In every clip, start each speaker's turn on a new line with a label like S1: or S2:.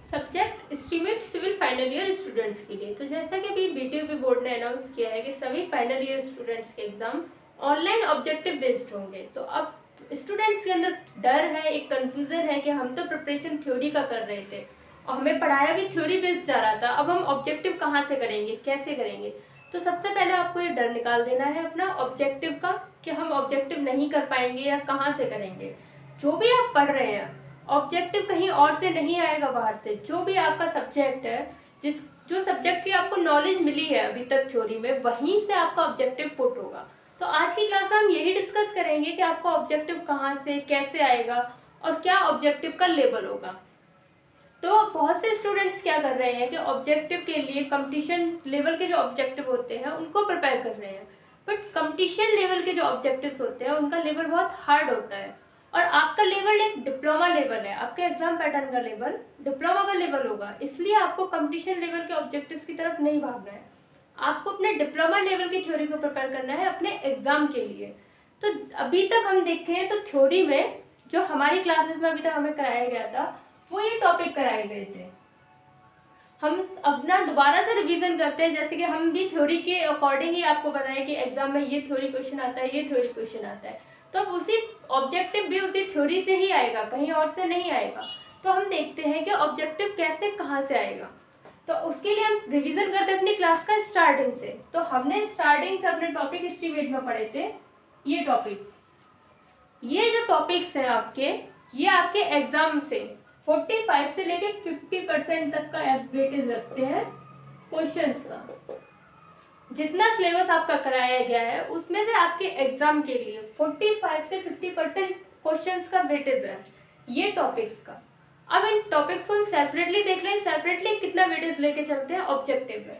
S1: Subject estimate civil final year students के लिए। तो जैसा कि अभी बीटीयूपी बोर्ड ने अनाउंस किया है कि सभी फाइनल ईयर स्टूडेंट्स के एग्जाम ऑनलाइन ऑब्जेक्टिव बेस्ड होंगे, तो अब स्टूडेंट्स के अंदर डर है, एक कंफ्यूजन है कि हम तो प्रिपरेशन थ्योरी का कर रहे थे और हमें पढ़ाया भी थ्योरी बेस्ड जा रहा था, अब हम ऑब्जेक्टिव कहाँ से करेंगे, कैसे करेंगे। तो सबसे पहले आपको ये डर निकाल देना है अपना ऑब्जेक्टिव का कि हम ऑब्जेक्टिव नहीं कर पाएंगे या कहाँ से करेंगे। जो भी आप पढ़ रहे हैं ऑब्जेक्टिव कहीं और से नहीं आएगा बाहर से। जो भी आपका सब्जेक्ट है, जो सब्जेक्ट की आपको नॉलेज मिली है अभी तक थ्योरी में, वहीं से आपका ऑब्जेक्टिव पुट होगा। तो आज की क्लास में हम यही डिस्कस करेंगे कि आपका ऑब्जेक्टिव कहाँ से कैसे आएगा और क्या ऑब्जेक्टिव का लेवल होगा। तो बहुत से स्टूडेंट्स क्या कर रहे हैं कि ऑब्जेक्टिव के लिए कंपटीशन लेवल के जो ऑब्जेक्टिव होते हैं उनको प्रिपेयर कर रहे हैं, बट कंपटीशन लेवल के जो ऑब्जेक्टिव्स होते हैं उनका लेवल बहुत हार्ड होता है। और आपका लेवल एक डिप्लोमा लेवल है, आपके एग्जाम पैटर्न का लेवल डिप्लोमा का लेवल होगा, इसलिए आपको कंपटीशन लेवल के ऑब्जेक्टिव्स की तरफ नहीं भागना है। आपको अपने डिप्लोमा लेवल की थ्योरी को प्रिपेयर करना है अपने एग्जाम के लिए। तो अभी तक हम देखते हैं तो थ्योरी में जो हमारी क्लासेस में अभी तक हमें कराया गया था वो ये टॉपिक कराए गए थे। हम अपना दोबारा से रिवीजन करते हैं, जैसे कि हम भी थ्योरी के अकॉर्डिंग ही आपको बताएं कि एग्जाम में ये थ्योरी क्वेश्चन आता है, ये थ्योरी क्वेश्चन आता है, तो अब उसी ऑब्जेक्टिव भी उसी थ्योरी से ही आएगा, कहीं और से नहीं आएगा। तो हम देखते हैं कि ऑब्जेक्टिव कैसे कहाँ से आएगा। तो उसके लिए हम रिवीजन करते हैं अपनी क्लास का स्टार्टिंग से। तो हमने स्टार्टिंग से अपने टॉपिक एस्टीमेट में पढ़े थे ये टॉपिक्स। ये जो टॉपिक्स हैं आपके, ये आपके एग्जाम से 45 से लेके 50% तक का वेटेज रखते हैं क्वेश्चंस का। जितना सिलेबस आपका कराया गया है उसमें से आपके एग्जाम के लिए 45 से 50% क्वेश्चंस का वेटेज है ये टॉपिक्स का। अब इन टॉपिक्स को हम सेपरेटली देख रहे हैं, सेपरेटली कितना वेटेज लेके चलते हैं ऑब्जेक्टिव में।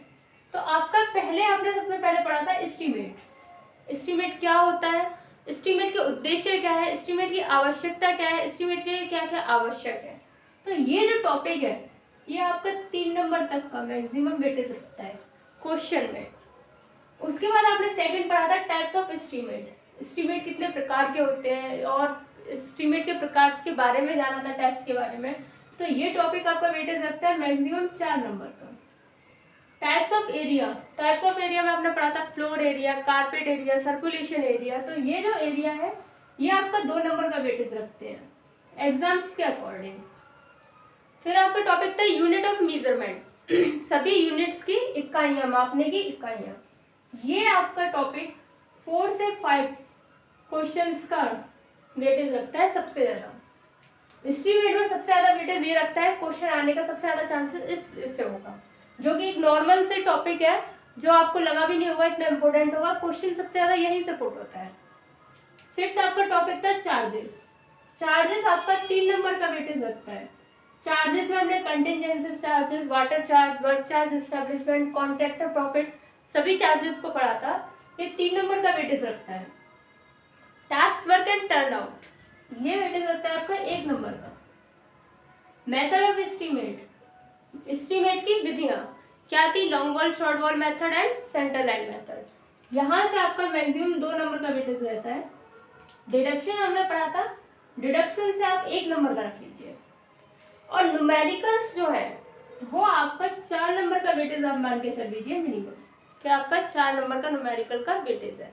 S1: तो आपका पहले हमने सबसे पहले पढ़ा था एस्टीमेट। एस्टीमेट क्या होता है, एस्टीमेट के उद्देश्य क्या है, एस्टीमेट की आवश्यकता क्या है, एस्टीमेट के लिए क्या क्या आवश्यक है। तो ये जो टॉपिक है ये आपका 3 नंबर तक का मैक्सिमम वेटेज रखता है क्वेश्चन में। उसके बाद आपने सेकंड पढ़ा था टाइप्स ऑफ एस्टीमेट। एस्टीमेट कितने प्रकार के होते हैं और एस्टीमेट के प्रकार के बारे में जाना था, टाइप्स के बारे में। तो ये टॉपिक आपका वेटेज रखता है मैक्सिमम 4 नंबर का। Types of area, types of area में आपने पढ़ा था floor area, carpet area, circulation area. तो ये जो एरिया है ये आपका 2 नंबर का वेटेज रखते हैं एग्जाम्स के अकॉर्डिंग। फिर आपका टॉपिक था यूनिट ऑफ मेजरमेंट सभी यूनिट्स की इकाइयां, मापने की इकाइयां। ये आपका टॉपिक 4 से 5 क्वेश्चंस का वेटेज रखता है सबसे ज़्यादा। एस्टीमेट में सबसे ज़्यादा वेटेज ये रखता है, क्वेश्चन आने का सबसे ज़्यादा चांसेस इससे होगा, जो कि एक नॉर्मल से टॉपिक है जो आपको लगा भी नहीं होगा इतना इंपॉर्टेंट होगा, क्वेश्चन सबसे ज़्यादा यहीं से पुट होता है। फिफ्थ आपका टॉपिक था चार्जेस। चार्जेस आपका 3 नंबर का वेटेज रखता है। चार्जेस में हमने contingency charges, water charge, work charge, establishment, contractor profit, सभी चार्जेस को पढ़ा था। ये 3 नंबर का वेटेज रखता है। Task work and turn out, ये वेटेज रखता है आपका 1 नंबर का। मेथड ऑफ एस्टीमेट, एस्टीमेट की विधियां क्या थी, long wall, short wall method and centre line method. यहाँ से आपका मैक्सिमम 2 नंबर का वेटेज रहता है। डिडक्शन हमने पढ़ा था, डिडक्शन से आप 1 नंबर का रख लीजिए। और न्यूमेरिकल्स जो है वो आपका 4 नंबर का वेटेज आप मान के चल लीजिए मिनिमम, कि आपका 4 नंबर का न्यूमेरिकल का वेटेज है।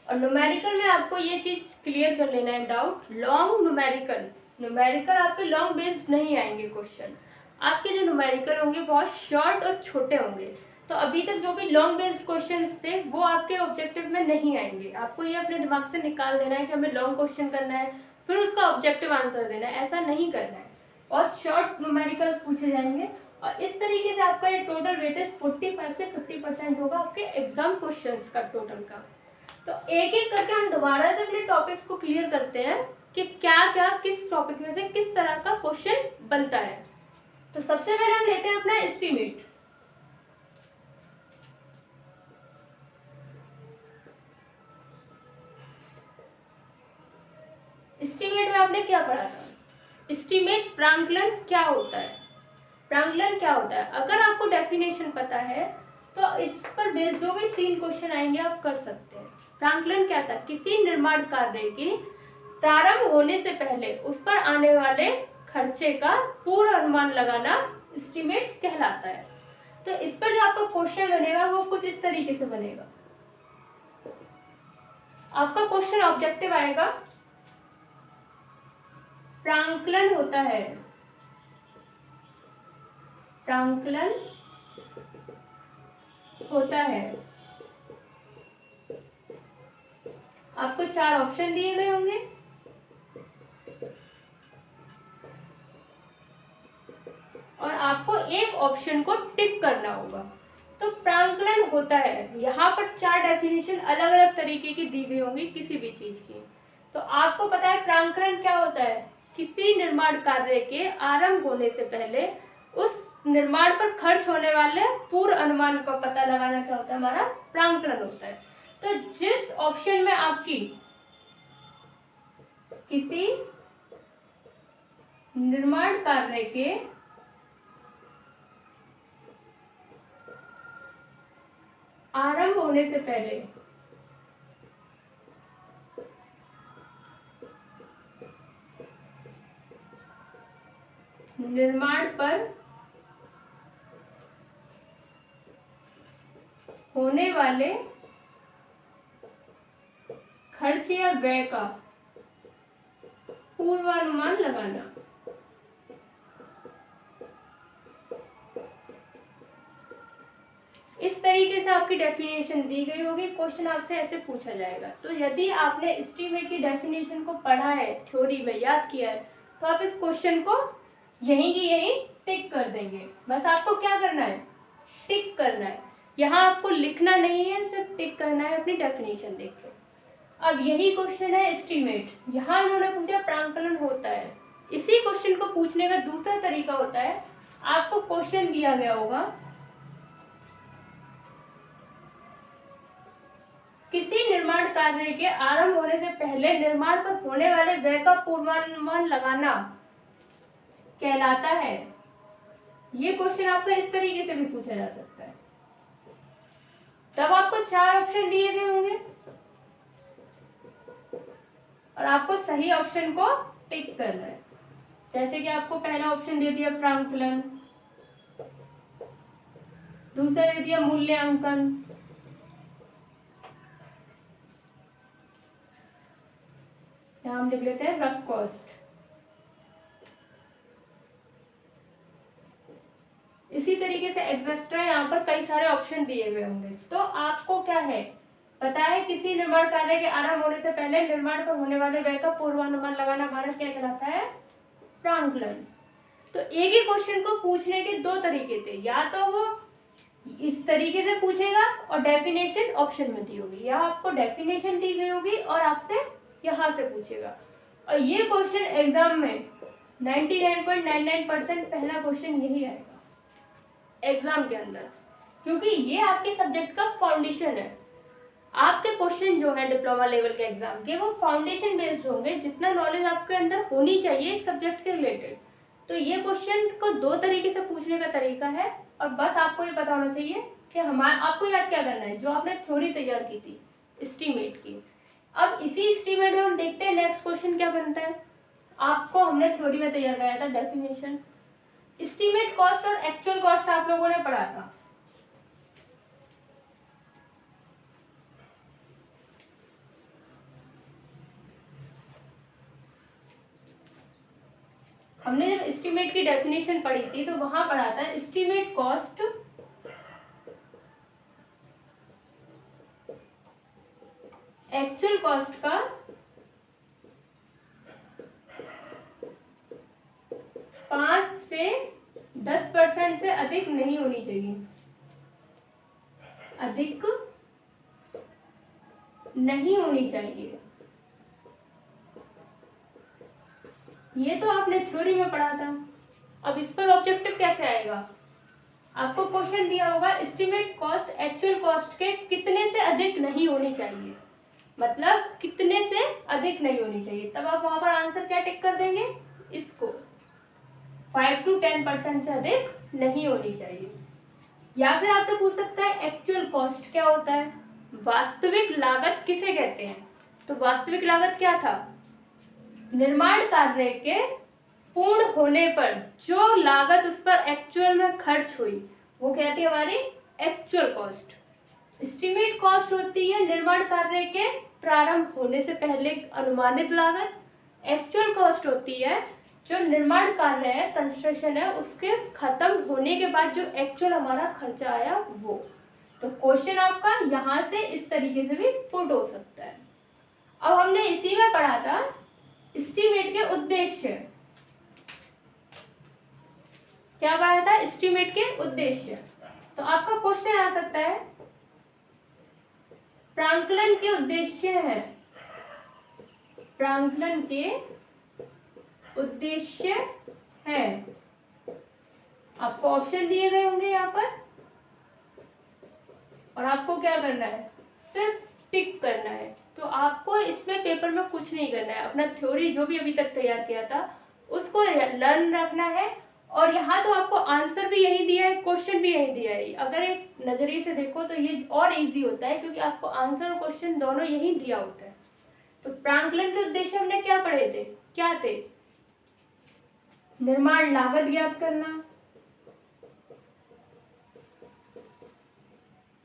S1: और न्यूमेरिकल में आपको ये चीज़ क्लियर कर लेना है डाउट, लॉन्ग न्यूमेरिकल, न्यूमेरिकल आपके लॉन्ग बेस्ड नहीं आएंगे क्वेश्चन, आपके जो न्यूमेरिकल होंगे बहुत शॉर्ट और छोटे होंगे। तो अभी तक जो भी लॉन्ग बेस्ड क्वेश्चंस थे वो आपके ऑब्जेक्टिव में नहीं आएंगे। आपको ये अपने दिमाग से निकाल देना है कि हमें लॉन्ग क्वेश्चन करना है फिर उसका ऑब्जेक्टिव आंसर देना है, ऐसा नहीं करना है। और शॉर्ट न्यूमेरिकल्स पूछे जाएंगे और इस तरीके से आपका ये टोटल वेटेज 45 से 50% होगा आपके एग्जाम क्वेश्चंस का टोटल का। तो एक एक करके हम दोबारा से अपने टॉपिक्स को क्लियर करते हैं कि क्या क्या किस टॉपिक में से किस तरह का क्वेश्चन बनता है। तो सबसे पहले हम लेते हैं अपना एस्टीमेट। एस्टीमेट में आपने क्या पढ़ा था, एस्टीमेट प्रांकलन क्या होता है। प्रांकलन क्या होता है, अगर आपको डेफिनेशन पता है तो इस पर बेस्ड जो भी 3 क्वेश्चन आएंगे आप कर सकते हैं। प्रांकलन क्या था, किसी निर्माण कार्य की प्रारंभ होने से पहले उस पर आने वाले खर्चे का पूर्ण अनुमान लगाना एस्टीमेट कहलाता है। तो इस पर जो आपका क्वेश्चन बनेगा वो कुछ इस तरीके से बनेगा। आपका क्वेश्चन ऑब्जेक्टिव आएगा, प्रांकलन होता है, प्रांकलन होता है। आपको 4 ऑप्शन दिए गए होंगे, और आपको एक ऑप्शन को टिक करना होगा। तो प्रांकलन होता है, यहाँ पर 4 डेफिनेशन अलग अलग तरीके की दी गई होंगी किसी भी चीज की। तो आपको पता है प्रांकलन क्या होता है, किसी निर्माण कार्य के आरंभ होने से पहले उस निर्माण पर खर्च होने वाले पूर्व अनुमान का पता लगाना क्या होता है, हमारा प्रांकलन होता है। तो जिस ऑप्शन में आपकी किसी निर्माण कार्य के आरंभ होने से पहले निर्माण पर होने वाले खर्च या व्यय का पूर्वानुमान लगाना, इस तरीके से आपकी डेफिनेशन दी गई होगी। क्वेश्चन आपसे ऐसे पूछा जाएगा। तो यदि आपने एस्टीमेट की डेफिनेशन को पढ़ा है, थ्योरी में याद किया है, तो आप इस क्वेश्चन को यहीं की यहीं टिक कर देंगे। बस आपको क्या करना है, टिक करना है। यहाँ आपको लिखना नहीं है, सिर्फ टिक करना है अपनी डेफिनेशन देख के। अब यही क्वेश्चन है एस्टीमेट, यहाँ इन्होंने पूछा प्रांकलन होता है। इसी क्वेश्चन को पूछने का दूसरा तरीका होता है, आपको क्वेश्चन दिया गया होगा, किसी निर्माण कार्य के आरंभ होने से पहले निर्माण पर होने वाले व्यय का पूर्वानुमान लगाना कहलाता है। ये क्वेश्चन आपको इस तरीके से भी पूछा जा सकता है। तब आपको 4 ऑप्शन दिए गए होंगे और आपको सही ऑप्शन को टिक करना है। जैसे कि आपको पहला ऑप्शन दे दिया प्रांकलन, दूसरा दे दिया मूल्यांकन, यहाँ हम लिख लेते हैं रफ कॉस्ट। इसी तरीके से एग्जैक्ट्रा यहाँ पर कई सारे ऑप्शन दिए हुए होंगे। तो आपको क्या है पता है, किसी निर्माण कार्य के आरंभ होने से पहले निर्माण पर होने वाले व्यय का पूर्वानुमान लगाना हमारा क्या कहलाता है, प्रांकलन। तो एक ही क्वेश्चन को पूछने के 2 तरीके थे, या तो वो इस तरीके से पूछेगा और डेफिनेशन ऑप्शन में दी होगी, या आपको डेफिनेशन दी गई होगी और आपसे यहाँ से पूछेगा। और ये क्वेश्चन एग्जाम में 99.99% पहला क्वेश्चन यही आएगा एग्जाम के अंदर, क्योंकि ये आपके सब्जेक्ट का फाउंडेशन है। आपके क्वेश्चन जो है डिप्लोमा लेवल के एग्जाम के, वो फाउंडेशन बेस्ड होंगे, जितना नॉलेज आपके अंदर होनी चाहिए एक सब्जेक्ट के रिलेटेड। तो ये क्वेश्चन को 2 तरीके से पूछने का तरीका है, और बस आपको ये पता होना चाहिए कि आपको याद क्या करना है, जो आपने थ्योरी तैयार की थी एस्टीमेट की। अब इसी एस्टीमेट में हम देखते हैं नेक्स्ट क्वेश्चन क्या बनता है। आपको हमने थ्योरी में तैयार कराया था डेफिनेशन, एस्टीमेट कॉस्ट और एक्चुअल कॉस्ट आप लोगों ने पढ़ा था। हमने जब एस्टीमेट की डेफिनेशन पढ़ी थी तो वहां पढ़ा था एस्टीमेट कॉस्ट एक्चुअल कॉस्ट का 5 से 10% से अधिक नहीं होनी चाहिए, अधिक नहीं होनी चाहिए। ये तो आपने थ्योरी में पढ़ा था। अब इस पर ऑब्जेक्टिव कैसे आएगा, आपको क्वेश्चन दिया होगा एस्टीमेट कॉस्ट एक्चुअल कॉस्ट के कितने से अधिक नहीं होनी चाहिए, मतलब कितने से अधिक नहीं होनी चाहिए। तब आप वहां पर आंसर क्या टिक कर देंगे, इसको 5 to 10% से अधिक नहीं होनी चाहिए। या फिर आपसे पूछ सकता है एक्चुअल कॉस्ट क्या होता है, वास्तविक लागत किसे कहते हैं। तो वास्तविक लागत क्या था, निर्माण कार्य के पूर्ण होने पर जो लागत उस पर एक्चुअल में खर्च हुई वो क्या थी हमारी एक्चुअल कॉस्ट। एस्टिमेट कॉस्ट होती है निर्माण कार्य के प्रारंभ होने से पहले अनुमानित लागत। एक्चुअल कॉस्ट होती है जो निर्माण कार्य है, कंस्ट्रक्शन है, उसके खत्म होने के बाद जो एक्चुअल हमारा खर्चा आया वो। तो क्वेश्चन आपका यहाँ से इस तरीके से भी पुट हो सकता है। अब हमने इसी में पढ़ा था एस्टीमेट के उद्देश्य। क्या पढ़ा था? एस्टीमेट के उद्देश्य। तो आपका क्वेश्चन आ सकता है प्रांकलन के उद्देश्य है, प्रांकलन के उद्देश्य है। आपको ऑप्शन दिए गए होंगे यहाँ पर और आपको क्या करना है? सिर्फ टिक करना है। तो आपको इसमें पेपर में कुछ नहीं करना है, अपना थ्योरी जो भी अभी तक तैयार किया था उसको लर्न रखना है। और यहाँ तो आपको आंसर भी यही दिया है, क्वेश्चन भी यही दिया है। अगर एक नजरिए से देखो तो ये और इजी होता है क्योंकि आपको आंसर और क्वेश्चन दोनों यही दिया होता है। तो प्रांकलन के उद्देश्य हमने क्या पढ़े थे? क्या थे? निर्माण लागत ज्ञात करना,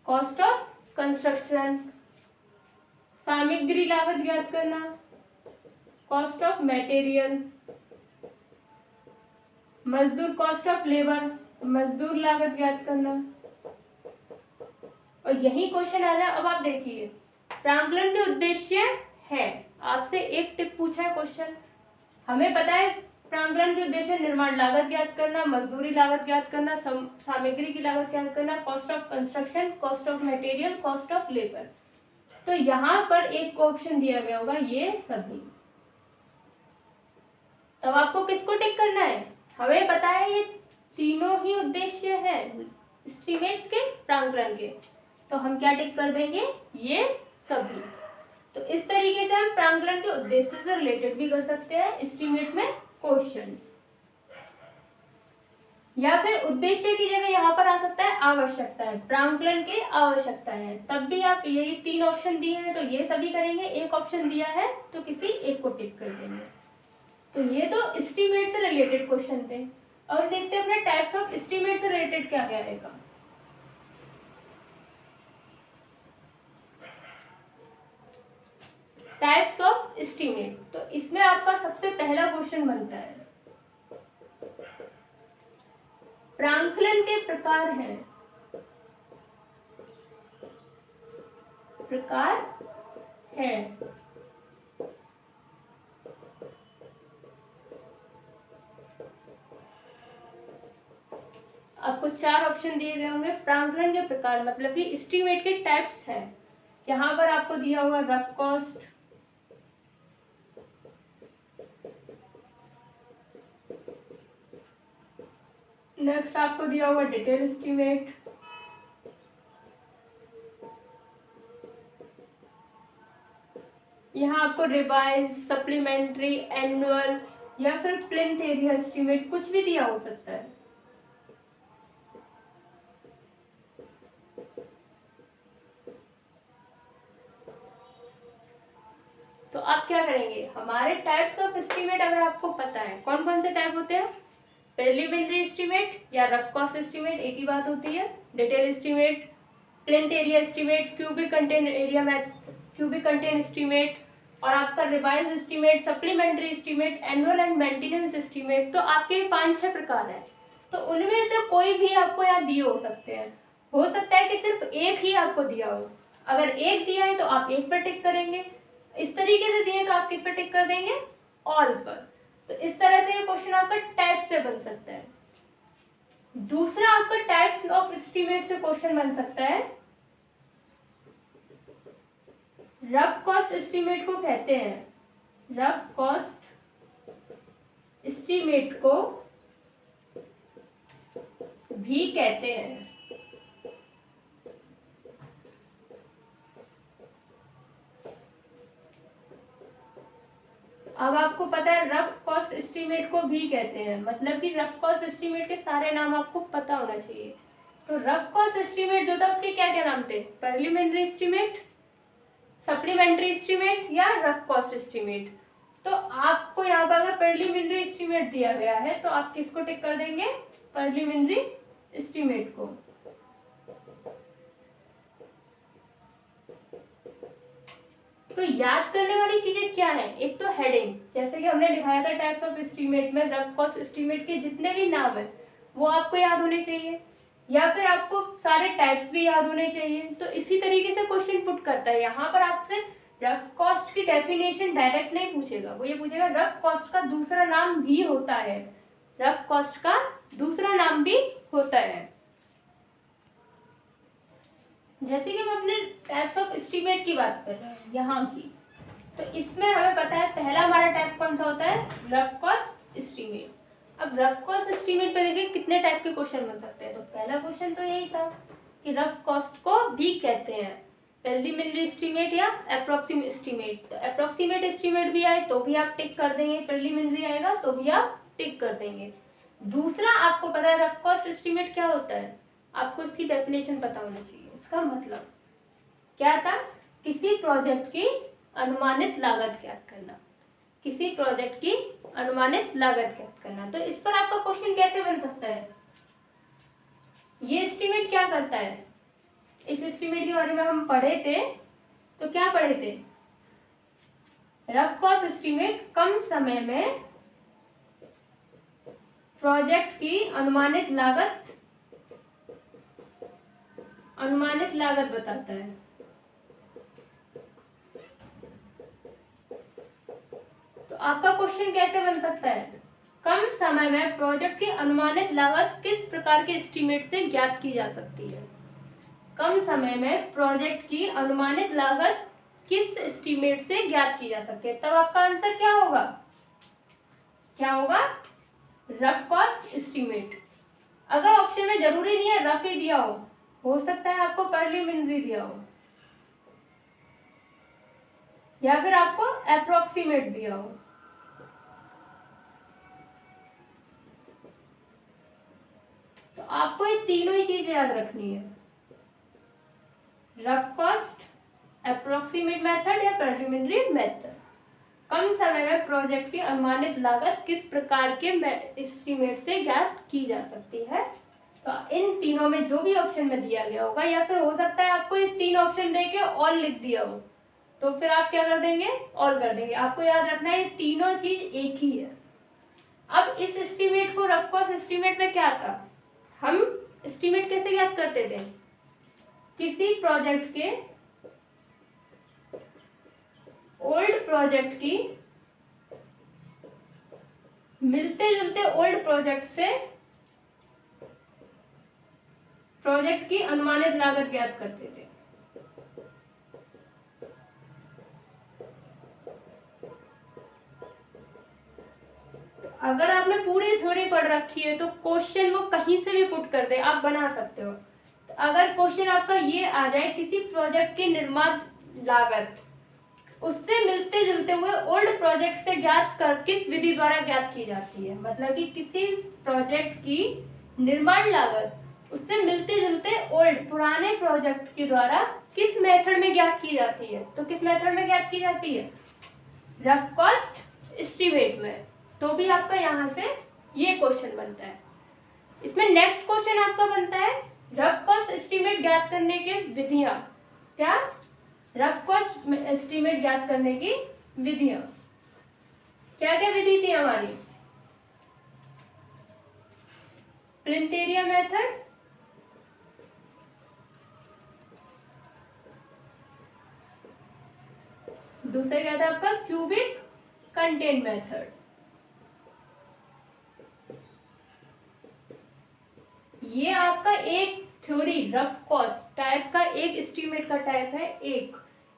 S1: कॉस्ट ऑफ कंस्ट्रक्शन, सामग्री लागत ज्ञात करना, कॉस्ट ऑफ मटेरियल, मजदूर कॉस्ट ऑफ लेबर, मजदूर लागत ज्ञात करना। और यही क्वेश्चन आ जाए। अब आप देखिए प्रांकलन के उद्देश्य है, आपसे एक टिक पूछा है क्वेश्चन। हमें पता है प्रांकलन के उद्देश्य निर्माण लागत ज्ञात करना, मजदूरी लागत ज्ञात करना, सामग्री की लागत ज्ञात करना, cost of construction, cost of material, cost of labour. तो यहाँ पर एक ऑप्शन दिया गया होगा ये सभी। तब आपको किसको टिक करना है? हमें पता है ये तीनों ही उद्देश्य हैं एस्टीमेट के, प्रांकलन के। तो हम क्या टिक कर देंगे? ये सभी। तो इस तरीके से हम प्रांकलन के उद्देश्य से रिलेटेड भी कर सकते हैं एस्टीमेट में क्वेश्चन। या फिर उद्देश्य की जगह यहाँ पर आ सकता है आवश्यकता है, प्रांकलन की आवश्यकता है। तब भी आप यही तीन ऑप्शन दिए हैं तो ये सभी करेंगे, एक ऑप्शन दिया है तो किसी एक को टिक कर देंगे। तो ये तो एस्टीमेट से रिलेटेड क्वेश्चन थे। और देखते हैं अपने टाइप्स ऑफ एस्टीमेट से रिलेटेड क्या क्या आएगा। Types of estimate. तो इसमें आपका सबसे पहला क्वेश्चन बनता है प्रांकलन के प्रकार हैं, प्रकार है। आपको चार ऑप्शन दिए गए होंगे। प्रांकलन के प्रकार मतलब कि एस्टीमेट के टाइप्स हैं। यहाँ पर आपको दिया हुआ रफ कॉस्ट, नेक्स्ट आपको दिया हुआ डिटेल एस्टीमेट, यहाँ आपको रिवाइज, सप्लीमेंट्री, एनुअल या फिर प्लिंथ एरिया एस्टीमेट कुछ भी दिया हो सकता है। तो आप क्या करेंगे? हमारे टाइप्स ऑफ एस्टीमेट अगर आपको पता है कौन कौन से टाइप होते हैं, प्रिलिमिनरी एस्टीमेट या रफ कॉस्ट एस्टीमेट एक ही बात होती है, detail estimate, plinth area estimate, cubic contain area cubic contain estimate और आपका revise estimate, supplementary estimate, annual and maintenance estimate. तो आपके 5-6 प्रकार हैं। तो उनमें से कोई भी आपको यहाँ दिए हो सकते हैं। हो सकता है कि सिर्फ एक ही आपको दिया हो। अगर एक दिया है तो आप एक पर टिक करेंगे, इस तरीके से दिए तो आप किस पर टिक कर देंगे? ऑल पर। तो इस तरह से ये क्वेश्चन आपका टाइप से बन सकता है। दूसरा आपका टाइप्स ऑफ एस्टीमेट से क्वेश्चन बन सकता है रफ कॉस्ट एस्टीमेट को कहते हैं, रफ कॉस्ट एस्टीमेट को भी कहते हैं। अब आपको पता है रफ कॉस्ट एस्टीमेट को भी कहते हैं, मतलब कि रफ कॉस्ट एस्टीमेट के सारे नाम आपको पता होना चाहिए। तो रफ कॉस्ट एस्टीमेट जो था उसके क्या क्या नाम थे? प्रिलिमिनरी एस्टीमेट, सप्लीमेंट्री एस्टीमेट या रफ कॉस्ट एस्टीमेट। तो आपको यहाँ पर अगर प्रीलिमिनरी एस्टीमेट दिया गया है तो आप किसको टिक कर देंगे, प्रीलिमिनरी एस्टीमेट को। तो याद करने वाली चीजें क्या है, एक तो हेडिंग, जैसे कि हमने दिखाया था टाइप्स ऑफ एस्टीमेट में, रफ कॉस्ट एस्टीमेट के जितने भी नाम है वो आपको याद होने चाहिए, या फिर आपको सारे टाइप्स भी याद होने चाहिए। तो इसी तरीके से क्वेश्चन पुट करता है। यहाँ पर आपसे रफ कॉस्ट की डेफिनेशन डायरेक्ट नहीं पूछेगा, वो ये पूछेगा रफ कॉस्ट का दूसरा नाम भी होता है, रफ कॉस्ट का दूसरा नाम भी होता है। जैसे कि हम अपने टाइप्स ऑफ एस्टीमेट की बात कर रहे हैं यहाँ की, तो इसमें हमें पता है पहला हमारा टाइप कौन सा होता है, रफ कॉस्ट एस्टीमेट। अब रफ कॉस्ट एस्टीमेट पे देखिए कितने टाइप के क्वेश्चन बन सकते हैं। तो पहला क्वेश्चन तो यही था कि रफ कॉस्ट को भी कहते हैं प्रीलिमिनरी एस्टीमेट या अप्रोक्सीमेट एस्टीमेट। तो अप्रोक्सीमेट एस्टीमेट भी आए तो भी आप टिक कर देंगे, प्रीलिमिनरी आएगा तो भी आप टिक कर देंगे। दूसरा, आपको पता है रफ कॉस्ट एस्टीमेट क्या होता है, आपको इसकी डेफिनेशन पता होना चाहिए। इसका मतलब क्या था, किसी प्रोजेक्ट की अनुमानित लागत ज्ञात करना, किसी प्रोजेक्ट की अनुमानित लागत ज्ञात करना। तो इस पर आपका क्वेश्चन कैसे बन सकता है, ये एस्टीमेट क्या करता है, इस एस्टीमेट के बारे में हम पढ़े थे, तो क्या पढ़े थे, रफ कॉस्ट एस्टीमेट कम समय में प्रोजेक्ट की अनुमानित लागत बताता है। तो आपका क्वेश्चन कैसे बन सकता है, कम समय में प्रोजेक्ट की अनुमानित लागत किस प्रकार के एस्टीमेट से ज्ञात की जा सकती है। कम समय में प्रोजेक्ट की अनुमानित लागत किस एस्टीमेट से ज्ञात की जा सकती है। तब आपका आंसर क्या होगा, क्या होगा, रफ कॉस्ट एस्टीमेट। अगर ऑप्शन में जरूरी नहीं है रफ ही दिया हो सकता है आपको प्रीलिमिनरी दिया हो, या फिर आपको अप्रोक्सीमेट दिया हो। तो आपको ये तीनों ही चीजें याद रखनी है, रफ कॉस्ट, अप्रोक्सीमेट मेथड या प्रीलिमिनरी मेथड। कम समय में प्रोजेक्ट की अनुमानित लागत किस प्रकार के एस्टीमेट से ज्ञात की जा सकती है। तो इन तीनों में जो भी ऑप्शन में दिया गया होगा, या फिर हो सकता है आपको ये तीन ऑप्शन देके ऑल लिख दिया हो, तो फिर आप क्या कर देंगे, ऑल कर देंगे। आपको याद रखना है ये तीनों चीज एक ही है। अब इस एस्टीमेट को, रफ कॉस्ट एस्टीमेट में क्या था, हम एस्टीमेट कैसे ज्ञात करते थे, किसी प्रोजेक्ट के ओल्ड प्रोजेक्ट की मिलते जुलते ओल्ड प्रोजेक्ट से प्रोजेक्ट की अनुमानित लागत ज्ञात करते थे। अगर आपने पूरी थ्योरी पढ़ रखी है तो क्वेश्चन वो कहीं से भी पुट कर दे, आप बना सकते हो। अगर क्वेश्चन आपका ये आ जाए, किसी प्रोजेक्ट की निर्माण लागत उससे मिलते जुलते हुए ओल्ड प्रोजेक्ट से ज्ञात कर किस विधि द्वारा ज्ञात की जाती है, मतलब कि किसी प्रोजेक्ट की निर्माण लागत उससे मिलते जुलते ओल्ड पुराने प्रोजेक्ट के द्वारा किस मेथड में ज्ञात की जाती है। तो किस मेथड में ज्ञात की जाती है, रफ कॉस्ट एस्टीमेट में। तो भी आपका यहाँ से ये क्वेश्चन बनता है। इसमें नेक्स्ट क्वेश्चन आपका बनता है रफ कॉस्ट एस्टीमेट ज्ञात करने के विधियां। क्या, रफ कॉस्ट एस्टीमेट ज्ञात करने की विधियां, क्या क्या विधि थी हमारी, प्लिंथ एरिया मेथड, दूसरा क्या था आपका क्यूबिक कंटेंट मेथड। ये आपका एक थ्योरी रफ कॉस्ट टाइप का एक एस्टीमेट का टाइप है।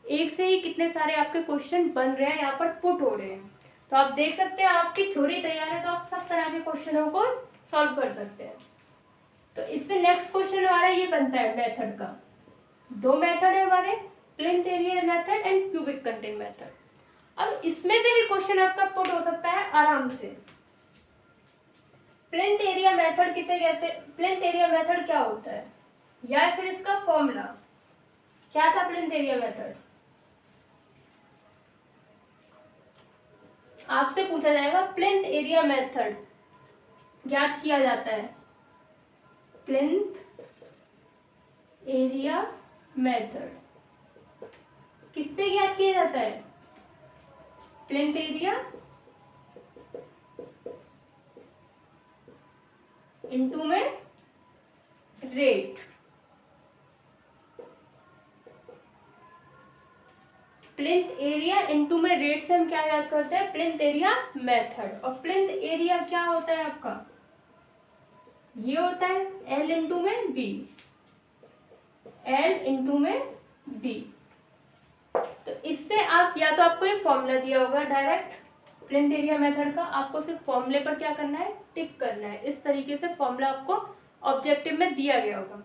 S1: एक से ही कितने सारे आपके क्वेश्चन बन रहे हैं, यहाँ पर पुट हो रहे हैं। तो आप देख सकते हैं आपकी थ्योरी तैयार है तो आप सब तरह के क्वेश्चनों को सॉल्व कर सकते हैं। तो इससे नेक्स्ट क्वेश्चन हमारा ये बनता है मेथड का। दो मेथड है हमारे, plinth area method and cubic content method. अब इसमें से भी क्वेश्चन आपका पुट हो सकता है आराम से। प्लिंथ एरिया मेथड किसे कहते हैं, प्लिंथ एरिया मेथड क्या होता है, या फिर इसका फॉर्मूला क्या था। प्लिंथ एरिया मेथड आपसे पूछा जाएगा प्लिंथ एरिया मेथड ज्ञात किया जाता है, प्लिंथ एरिया मेथड किससे ज्ञात किया जाता है? प्लिंथ एरिया इनटू में रेट। प्लिंथ एरिया इनटू में रेट से हम क्या याद करते हैं? Plinth area method. और प्लिंथ एरिया क्या होता है आपका? ये होता है L इंटू में B, L इंटू में B। तो इससे आप या तो आपको ये फॉर्मूला दिया होगा डायरेक्ट प्लिंथ एरिया मेथड का, आपको सिर्फ फॉर्मूले पर क्या करना है? टिक करना है। इस तरीके से फॉर्मूला आपको ऑब्जेक्टिव में दिया गया होगा।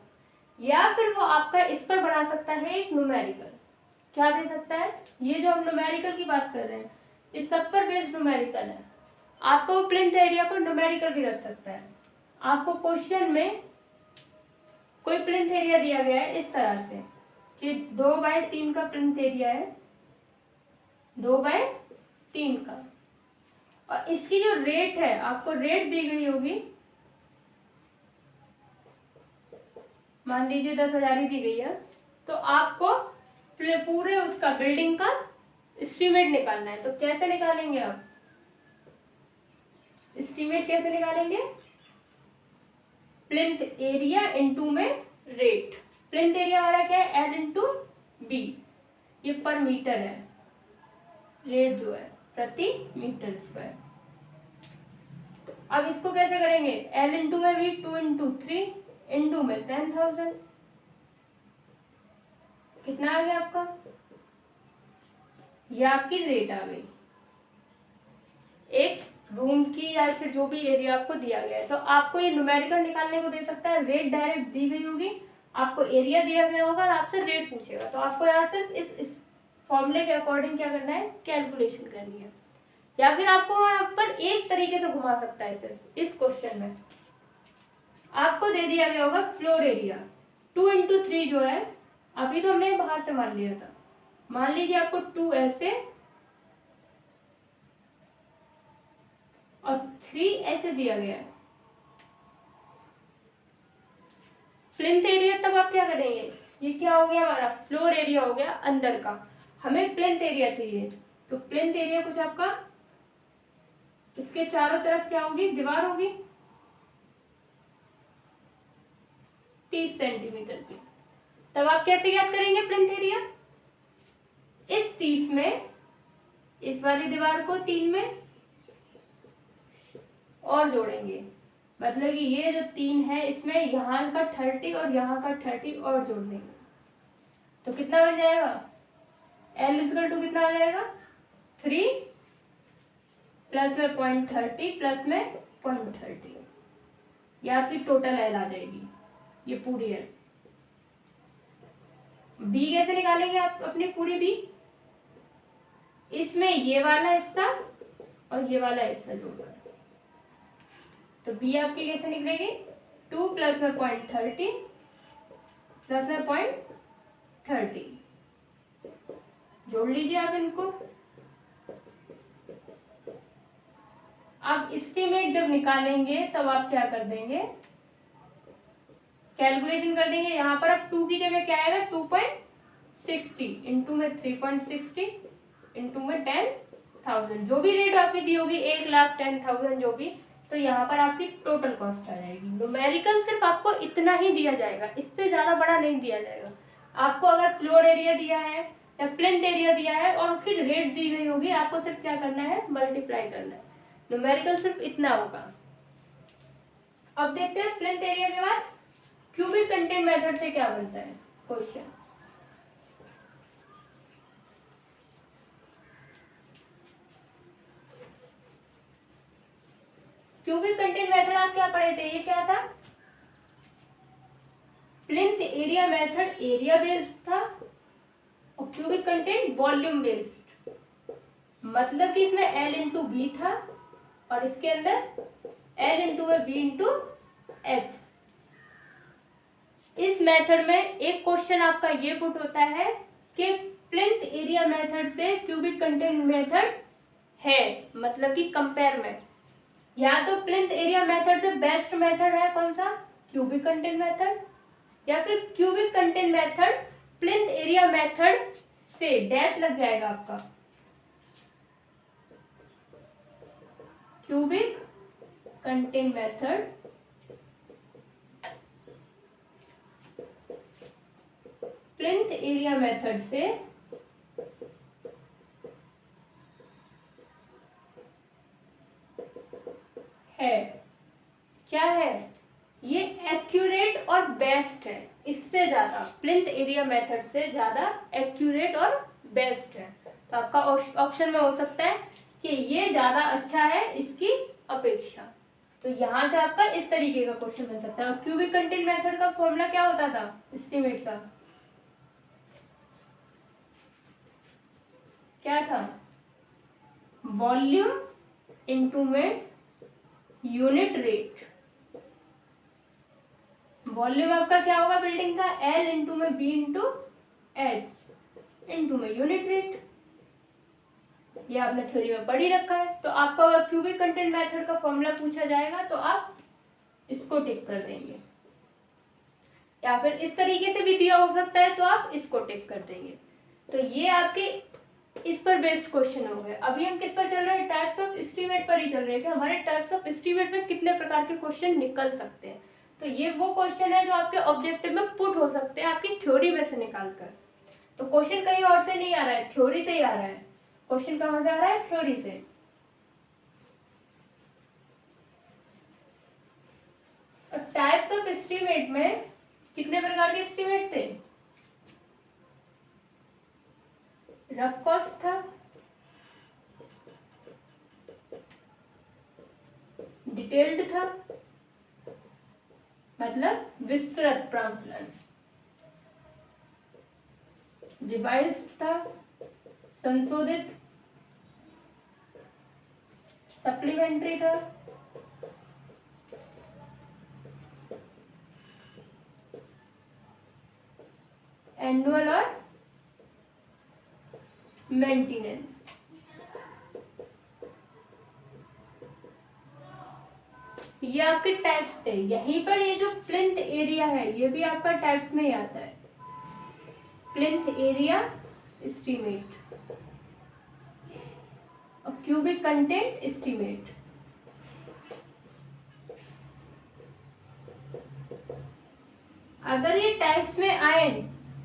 S1: या फिर वो आपका इस पर बना सकता है एक न्यूमेरिकल। क्या दे सकता है? ये जो हम न्यूमेरिकल की बात कर रहे हैं इस सब पर बेस्ड न्यूमेरिकल है। आपको प्लिंथ एरिया पर न्यूमेरिकल भी रख सकता है। आपको क्वेश्चन में कोई प्लिंथ एरिया दिया गया है इस तरह से कि 2/3 का प्लिंथ एरिया है, 2/3 का, और इसकी जो रेट है आपको रेट दी गई होगी, मान लीजिए 10,000 ही दी गई है, तो आपको पूरे उसका बिल्डिंग का एस्टीमेट निकालना है। तो कैसे निकालेंगे आप एस्टीमेट? कैसे निकालेंगे? प्लिंथ एरिया इनटू में रेट। प्लिंथ एरिया हमारा क्या है? L इंटू बी, ये पर मीटर है, रेट जो है प्रति मीटर स्क्वायर। तो अब इसको कैसे करेंगे? L इंटू में भी 2 इंटू 3 इंटू में 10,000, कितना आ गया आपका? ये आपकी रेट आ गई एक रूम की, या फिर जो भी एरिया आपको दिया गया है। तो आपको ये न्यूमेरिकल निकालने को दे सकता है, रेट डायरेक्ट दी गई होगी, आपको एरिया दिया गया होगा और आपसे रेट पूछेगा, तो आपको यहाँ सिर्फ इस फॉर्मूले के अकॉर्डिंग क्या करना है? कैलकुलेशन करनी है। या फिर आपको वहाँ पर एक तरीके से घुमा सकता है। सिर्फ इस क्वेश्चन में आपको दे दिया गया होगा फ्लोर एरिया 2 इंटू 3 जो है, अभी तो हमने बाहर से मान लिया था, मान लीजिए आपको 2 ऐसे और 3 ऐसे दिया गया है प्लिंथ एरिया। तब आप क्या करेंगे? ये क्या हो गया? हमारा फ्लोर एरिया हो गया अंदर का, हमें प्लिंथ एरिया चाहिए। तो प्लिंथ एरिया कुछ आपका इसके चारों तरफ क्या होगी? दीवार होगी 30 सेंटीमीटर की। तब आप कैसे याद करेंगे प्लिंथ एरिया? इस 30 में इस वाली दीवार को 3 में और जोड़ेंगे, मतलब कि ये जो 3 है इसमें यहाँ का 30 और यहाँ का 30 और जोड़ देंगे, तो कितना बन जाएगा? L इक्वल टू कितना आ जाएगा? 3 प्लस में 0.30 प्लस में 0.30, ये आपकी टोटल L आ जाएगी, ये पूरी L। B कैसे निकालेंगे आप अपनी पूरी B? इसमें ये वाला हिस्सा और ये वाला हिस्सा जोड़कर, तो B आपकी कैसे निकलेगी? 2 प्लस में 0.30 प्लस में 0.30, जोड़ लीजिए आप इनको। अब एस्टीमेट जब निकालेंगे तब आप क्या कर देंगे? कैलकुलेशन कर देंगे। यहाँ पर अब 2 की जगह क्या आएगा? 2.60 इंटू में 3.60 इंटू में 10,000, जो भी रेट आपकी दी होगी 1,10,000 जो भी, तो यहाँ पर आपकी टोटल कॉस्ट आ जाएगी। न्यूमेरिकल सिर्फ आपको इतना ही दिया जाएगा, इससे ज़्यादा बड़ा नहीं दिया जाएगा। आपको अगर फ्लोर एरिया दिया है या प्लिंथ एरिया दिया है और उसकी रेट दी गई होगी, आपको सिर्फ क्या करना है? मल्टीप्लाई करना है। न्यूमेरिकल सिर्फ इतना होगा। अब देखते हैं प्लिंथ एरिया के बाद क्यूबिक कंटेंट मेथड से क्या बनता है क्वेश्चन। क्यूबिक कंटेंट मेथड आप क्या पढ़े थे? ये क्या था? Plinth area method area based था और क्यूबिक कंटेंट वॉल्यूम बेस्ड, मतलब कि इसमें L इंटू बी था और इसके अंदर L इंटू में B इंटू H। इस मेथड में एक क्वेश्चन आपका ये पुट होता है कि प्लिंथ एरिया मेथड से क्यूबिक कंटेंट मेथड है, मतलब कि कंपेयर में। या तो प्लिंथ एरिया मेथड से बेस्ट मेथड है कौन सा, क्यूबिक कंटेंट मेथड, या फिर cubic content method plinth area method से, डैश लग जाएगा आपका, cubic content method plinth area method से है, क्या है ये, एक्यूरेट और बेस्ट है, इससे ज्यादा प्लिंथ एरिया मेथड से ज्यादा एक्यूरेट और बेस्ट है। तो आपका ऑप्शन में हो सकता है कि ये ज्यादा अच्छा है इसकी अपेक्षा। तो यहां से आपका इस तरीके का क्वेश्चन बन सकता है। क्यूबिक कंटेंट मेथड का फॉर्मूला क्या होता था एस्टीमेट का, क्या था, वॉल्यूम इनटू में यूनिट रेट। वॉल्यूम आपका क्या होगा बिल्डिंग का, एल इंटू में बी इंटू एच इंटू में यूनिट रेट। ये आपने थ्योरी में पढ़ ही रखा है। तो आपको क्यूबिक कंटेंट मेथड का फॉर्मूला पूछा जाएगा तो आप इसको टिक कर देंगे, या फिर इस तरीके से भी दिया हो सकता है तो आप इसको टिक कर देंगे। तो ये आपके इस पर बेस्ड क्वेश्चन हो गए। अभी हम किस पर चल रहे हैं, टाइप्स ऑफ एस्टीमेट पर ही चल रहे हैं कि हमारे टाइप्स ऑफ एस्टीमेट में कितने प्रकार के क्वेश्चन निकल सकते हैं। तो ये वो क्वेश्चन है जो आपके ऑब्जेक्टिव में पुट हो सकते हैं आपकी थ्योरी में से निकाल कर। तो क्वेश्चन कहीं और से नहीं आ रहा है, थ्योरी से ही आ रहा है। क्वेश्चन कहाँ से आ रहा है, थ्योरी से। और टाइप्स ऑफ एस्टीमेट में कितने प्रकार के एस्टीमेट थे, रफ कॉस्ट था, डिटेल्ड था मतलब विस्तृत प्रांकलन, रिवाइज्ड था संशोधित, सप्लीमेंट्री था, एनुअल और मेंटेनेंस। ये आपके टाइप्स थे। यहीं पर ये जो प्लिंथ एरिया है ये भी आपका टाइप्स में ही आता है, प्लिंथ एरिया एस्टीमेट और क्यूबिक कंटेंट एस्टीमेट। अगर ये टाइप्स में आए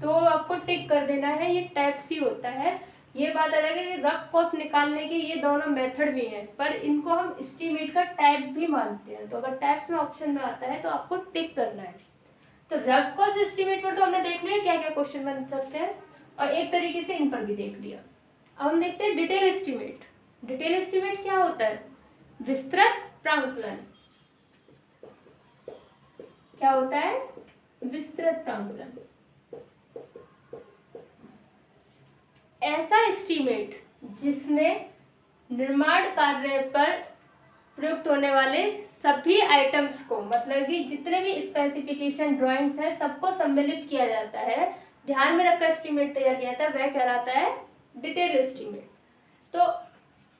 S1: तो आपको टिक कर देना है, ये टाइप्स ही होता है। ये बात अलग है कि रफ कॉस्ट निकालने के ये दोनों मेथड भी हैं, पर इनको हम एस्टीमेट का टाइप भी मानते हैं। तो अगर टाइप्स में ऑप्शन में आता है तो आपको टिक करना है। तो रफ कॉस्ट एस्टीमेट पर तो हमने देख लिया क्या क्या क्वेश्चन बन सकते हैं, और एक तरीके से इन पर भी देख लिया। अब हम देखते हैं डिटेल एस्टीमेट। डिटेल एस्टीमेट क्या होता है, विस्तृत प्रांकलन। क्या होता है, विस्तृत प्रांकलन। ऐसा एस्टीमेट जिसमें निर्माण कार्य पर प्रयुक्त होने वाले सभी आइटम्स को, मतलब कि जितने भी स्पेसिफिकेशन ड्राइंग्स हैं सबको सम्मिलित किया जाता है, ध्यान में रखकर एस्टीमेट तैयार किया जाता है, वह कहलाता है डिटेल एस्टीमेट। तो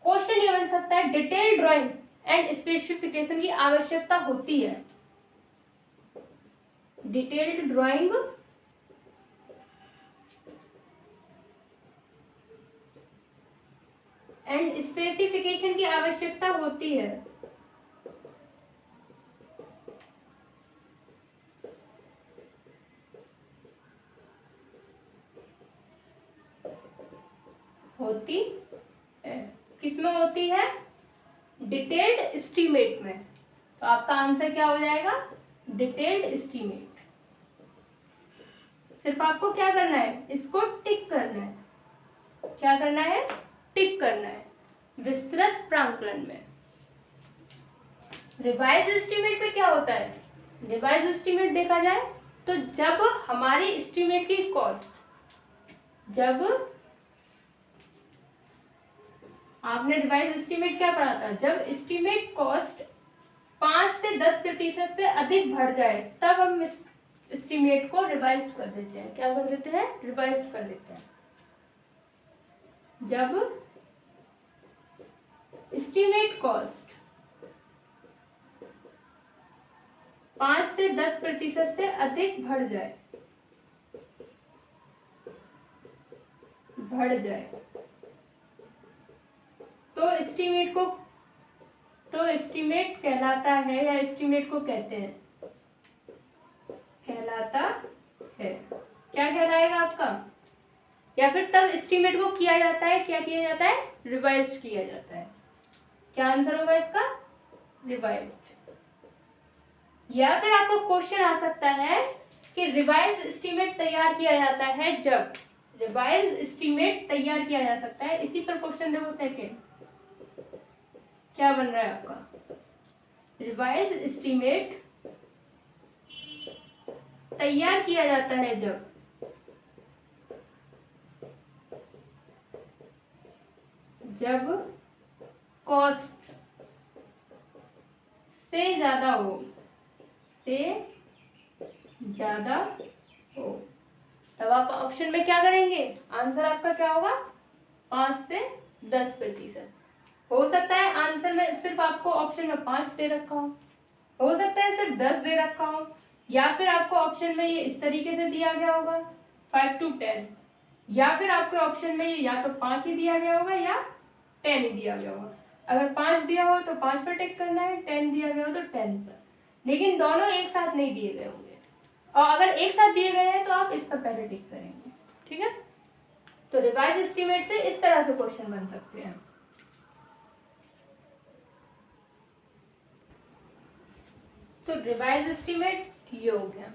S1: क्वेश्चन ये बन सकता है, डिटेल ड्राइंग एंड स्पेसिफिकेशन की आवश्यकता होती है। डिटेल्ड ड्राइंग एंड स्पेसिफिकेशन की आवश्यकता होती है। होती है, किसमें होती है, डिटेल्ड एस्टीमेट में। तो आपका आंसर क्या हो जाएगा, डिटेल्ड एस्टीमेट। सिर्फ आपको क्या करना है, इसको टिक करना है। क्या करना है, टिक करना है विस्तृत प्रांकलन में। रिवाइज एस्टीमेट पे क्या होता है, रिवाइज एस्टीमेट देखा जाए तो जब हमारी एस्टीमेट की कॉस्ट, जब आपने रिवाइज एस्टीमेट क्या पढ़ा था, जब एस्टीमेट कॉस्ट 5 से 10% से अधिक बढ़ जाए तब हम एस्टीमेट को रिवाइज कर देते हैं। क्या कर देते हैं, रिवाइज कर देते हैं। जब एस्टीमेट कॉस्ट 5 से 10% से अधिक बढ़ जाए तो एस्टीमेट कहलाता है, या एस्टीमेट को कहते हैं, कहलाता है, क्या कहलाएगा आपका, या फिर तब एस्टीमेट को किया जाता है, क्या किया जाता है, रिवाइज्ड किया जाता है। क्या आंसर होगा इसका, रिवाइज्ड। या फिर आपको क्वेश्चन आ सकता है कि रिवाइज एस्टीमेट तैयार किया जाता है जब, रिवाइज एस्टीमेट तैयार किया जा सकता है, इसी पर क्वेश्चन देखो सेकेंड क्या बन रहा है आपका, रिवाइज एस्टीमेट तैयार किया जाता है जब कॉस्ट से ज्यादा हो, तब आप ऑप्शन में क्या करेंगे, आंसर आपका क्या होगा, 5 से 10%। हो सकता है आंसर में सिर्फ आपको ऑप्शन में 5 दे रखा हो सकता है सिर्फ 10 दे रखा हो, या फिर आपको ऑप्शन में ये इस तरीके से दिया गया होगा 5 to 10, या फिर आपके ऑप्शन में ये या तो 5 ही दिया गया होगा या 10 ही दिया गया होगा। अगर 5 दिया हो तो 5 पर टिक करना है, 10 दिया गया हो तो 10 पर, लेकिन दोनों एक साथ नहीं दिए गए होंगे, और अगर एक साथ दिए गए हैं तो आप इस पर पहले टिक करेंगे। ठीक है, तो रिवाइज एस्टीमेट से इस तरह से क्वेश्चन बन सकते हैं। तो रिवाइज एस्टीमेट ये हो गया।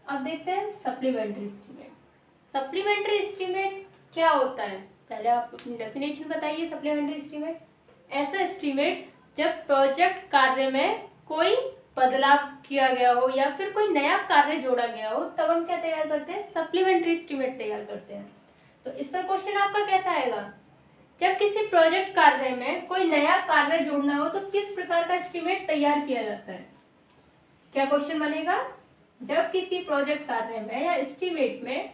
S1: अब देखते हैं सप्लीमेंट्री एस्टीमेट। सप्लीमेंट्री एस्टीमेट क्या होता है, पहले आप अपनी डेफिनेशन बताइए। सप्लीमेंट्री एस्टीमेट ऐसा एस्टीमेट जब प्रोजेक्ट कार्य में कोई बदलाव किया गया हो या फिर कोई नया कार्य जोड़ा गया हो, तब हम क्या तैयार करते हैं, सप्लीमेंट्री एस्टीमेट तैयार करते हैं। तो इस पर क्वेश्चन आपका कैसा आएगा, जब किसी प्रोजेक्ट कार्य में कोई नया कार्य जोड़ना हो तो किस प्रकार का एस्टीमेट तैयार किया जाता है। क्या क्वेश्चन बनेगा, जब किसी प्रोजेक्ट कार्य में या एस्टीमेट में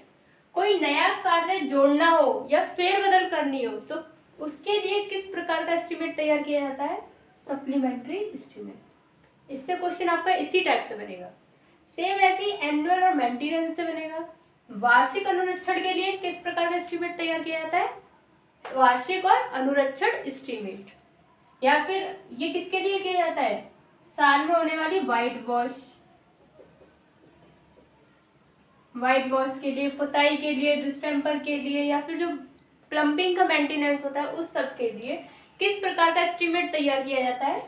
S1: कोई नया कार्य जोड़ना हो या फेरबदल करनी हो तो उसके लिए किस प्रकार का एस्टीमेट तैयार किया जाता है, सप्लीमेंट्री एस्टीमेट। इससे क्वेश्चन आपका इसी टाइप से बनेगा। सेम ऐसी एनुअल और मेंटेनेंस से बनेगा। वार्षिक अनुरक्षण के लिए किस प्रकार का एस्टीमेट तैयार किया जाता है, वार्षिक और अनुरक्षण एस्टीमेट। या फिर ये किसके लिए किया जाता है, साल में होने वाली व्हाइट वॉश के लिए, पुताई के लिए, डिस्टेम्पर के लिए, या फिर जो प्लम्बिंग का मेंटेनेंस होता है उस सब के लिए किस प्रकार का एस्टीमेट तैयार किया जाता है,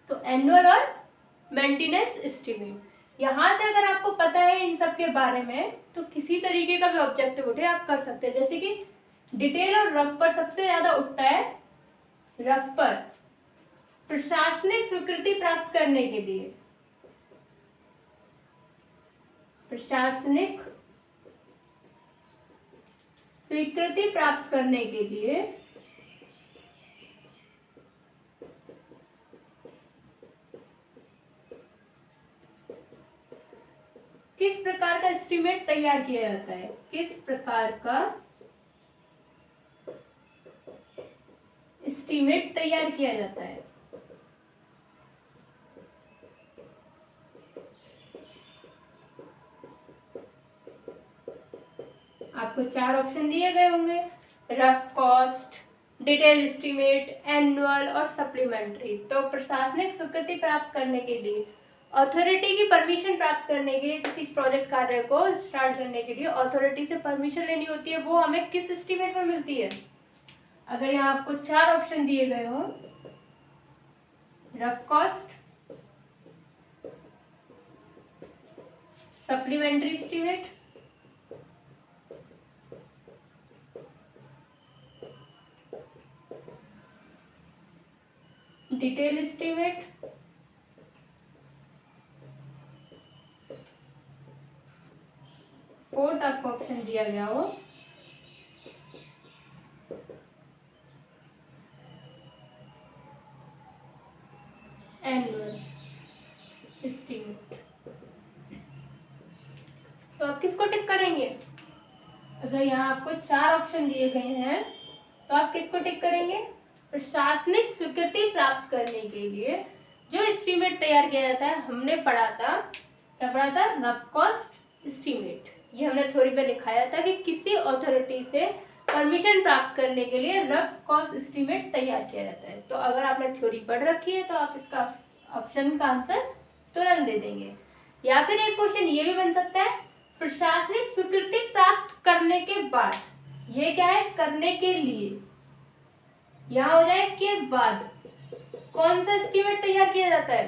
S1: तो एनुअल और मेंटेनेंस एस्टीमेट। यहाँ से अगर आपको पता है इन सब के बारे में तो किसी तरीके का भी ऑब्जेक्टिव उठे आप कर सकते हैं। जैसे कि डिटेल और रफ पर सबसे ज्यादा उठता है, रफ पर प्रशासनिक स्वीकृति प्राप्त करने के लिए, प्रशासनिक स्वीकृति प्राप्त करने के लिए किस प्रकार का एस्टीमेट तैयार किया जाता है, किस प्रकार का एस्टीमेट तैयार किया जाता है। आपको 4 ऑप्शन दिए गए होंगे, rough cost, detail estimate, annual और सप्लीमेंट्री। तो प्रशासनिक स्वीकृति प्राप्त करने के लिए, अथॉरिटी की परमिशन प्राप्त करने के लिए, किसी प्रोजेक्ट कार्य को स्टार्ट करने के लिए अथॉरिटी से परमिशन लेनी होती है, वो हमें किस एस्टीमेट में मिलती है। अगर यहाँ आपको 4 ऑप्शन दिए गए हो, rough cost, supplementary estimate, detail estimate, fourth आपको ऑप्शन दिया गया हो एनुअल एस्टीमेट। तो आप किसको टिक करेंगे, अगर यहाँ आपको 4 ऑप्शन दिए गए हैं तो आप किसको टिक करेंगे, प्रशासनिक स्वीकृति प्राप्त करने के लिए जो एस्टीमेट तैयार किया जाता है, हमने पढ़ा था, क्या पढ़ा था? Rough cost estimate. ये हमने थ्योरी में दिखाया था कि किसी अथॉरिटी से परमिशन प्राप्त करने के लिए रफ कॉस्ट एस्टीमेट तैयार किया जाता है। तो अगर आपने थ्योरी पढ़ रखी है तो आप इसका ऑप्शन का आंसर तुरंत दे देंगे। या फिर एक क्वेश्चन ये भी बन सकता है, प्रशासनिक स्वीकृति प्राप्त करने के बाद, ये क्या है? करने के लिए, यहाँ हो जाए के बाद कौन सा एस्टीमेट तैयार किया जाता है?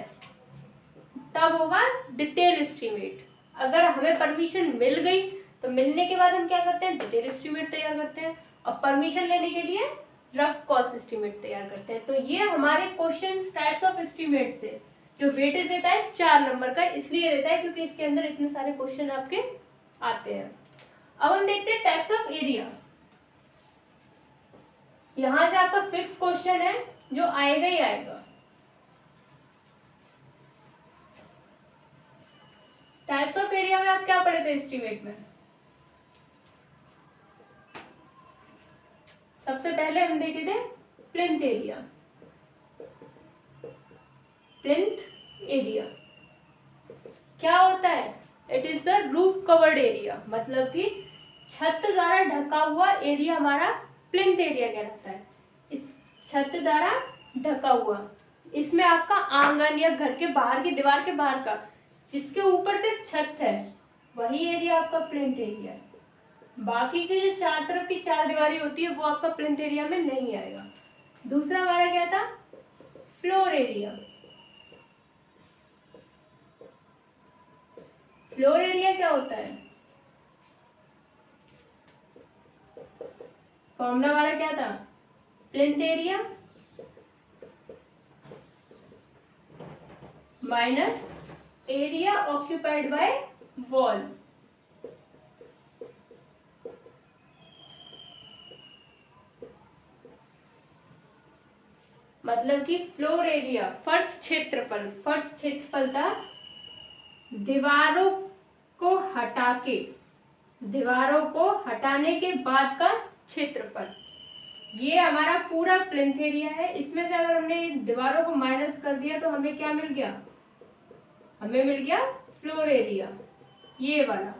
S1: तब होगा डिटेल एस्टीमेट। अगर हमें परमिशन मिल गई तो मिलने के बाद हम क्या करते हैं? डिटेल एस्टीमेट तैयार करते हैं, और परमिशन लेने के लिए रफ कॉस्ट एस्टीमेट तैयार करते हैं। तो ये हमारे क्वेश्चन टाइप्स ऑफ एस्टीमेट से जो वेटेज देता है 4 नंबर का, इसलिए देता है क्योंकि इसके अंदर इतने सारे क्वेश्चन आपके आते हैं। अब हम देखते हैं टाइप्स ऑफ एरिया। यहां से आपका फिक्स क्वेश्चन है जो आएगा ही आएगा। टाइप्स ऑफ एरिया में आप क्या पढ़े थे एस्टीमेट में? सबसे पहले हम देखे थे प्लिंथ एरिया। प्लिंथ एरिया क्या होता है? It is the roof covered area, मतलब कि छत द्वारा ढका हुआ एरिया हमारा प्लिंथ एरिया कहलाता है। इस छत द्वारा ढका हुआ, इसमें आपका आंगन या घर के बाहर की दीवार के बाहर का, जिसके ऊपर सिर्फ छत है, वही एरिया आपका प्लिंथ एरिया है। बाकी की जो चार तरफ की चार दीवारी होती है वो आपका प्लिंथ एरिया में नहीं आएगा। दूसरा हमारा क्या था? Floor area. फ्लोर एरिया क्या होता है? फॉर्मूला हमारा क्या था? Plinth area minus area occupied by wall. मतलब कि फ्लोर एरिया फर्श क्षेत्रफल, फर्श क्षेत्रफल था दीवारों को हटा के, दीवारों को हटाने के बाद का क्षेत्रफल। ये हमारा पूरा प्लिंथ एरिया है। इसमें से अगर हमने दीवारों को माइनस कर दिया तो हमें क्या मिल गया? हमें मिल गया फ्लोर एरिया, ये वाला।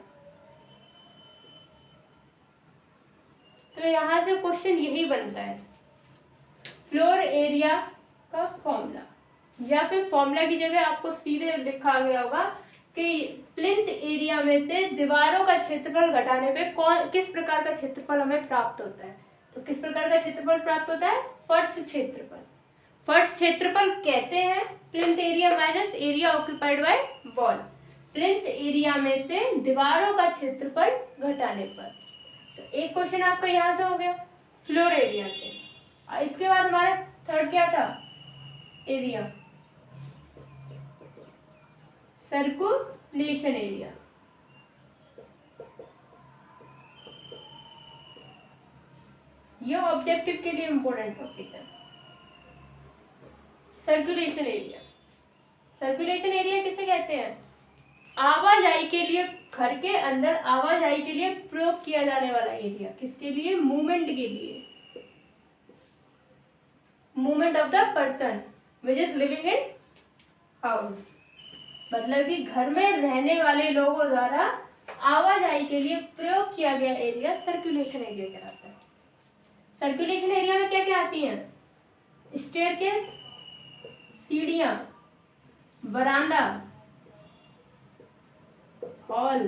S1: तो यहां से क्वेश्चन यही बनता है, फ्लोर एरिया का फॉर्मूला, या फिर फॉर्मूला की जगह आपको सीधे लिखा गया होगा कि प्लिंथ एरिया में से दीवारों का क्षेत्रफल घटाने पे किस प्रकार का क्षेत्रफल हमें प्राप्त होता है। तो किस प्रकार का क्षेत्रफल प्राप्त होता है? फर्श क्षेत्रफल। फर्श क्षेत्रफल कहते हैं plinth area minus area occupied by wall, plinth area में से दीवारों का क्षेत्रफल घटाने पर। तो एक क्वेश्चन आपका यहाँ से हो गया फ्लोर एरिया से। इसके बाद हमारा थर्ड क्या था? Area, circulation area. ये ऑब्जेक्टिव के लिए इंपॉर्टेंट टॉपिक है, सर्कुलेशन एरिया। सर्कुलेशन एरिया किसे कहते हैं? आवाजाही के लिए, घर के अंदर आवाजाही के लिए प्रयोग किया जाने वाला एरिया। किसके लिए? मूवमेंट के लिए, movement of the person which is living in house. मतलब कि घर में रहने वाले लोगों द्वारा आवाजाही के लिए प्रयोग किया गया एरिया सर्कुलेशन एरिया कहलाता है। सर्कुलेशन एरिया में क्या क्या आती हैं? स्टेयरकेस, सीढ़ियां, वरांडा, हॉल,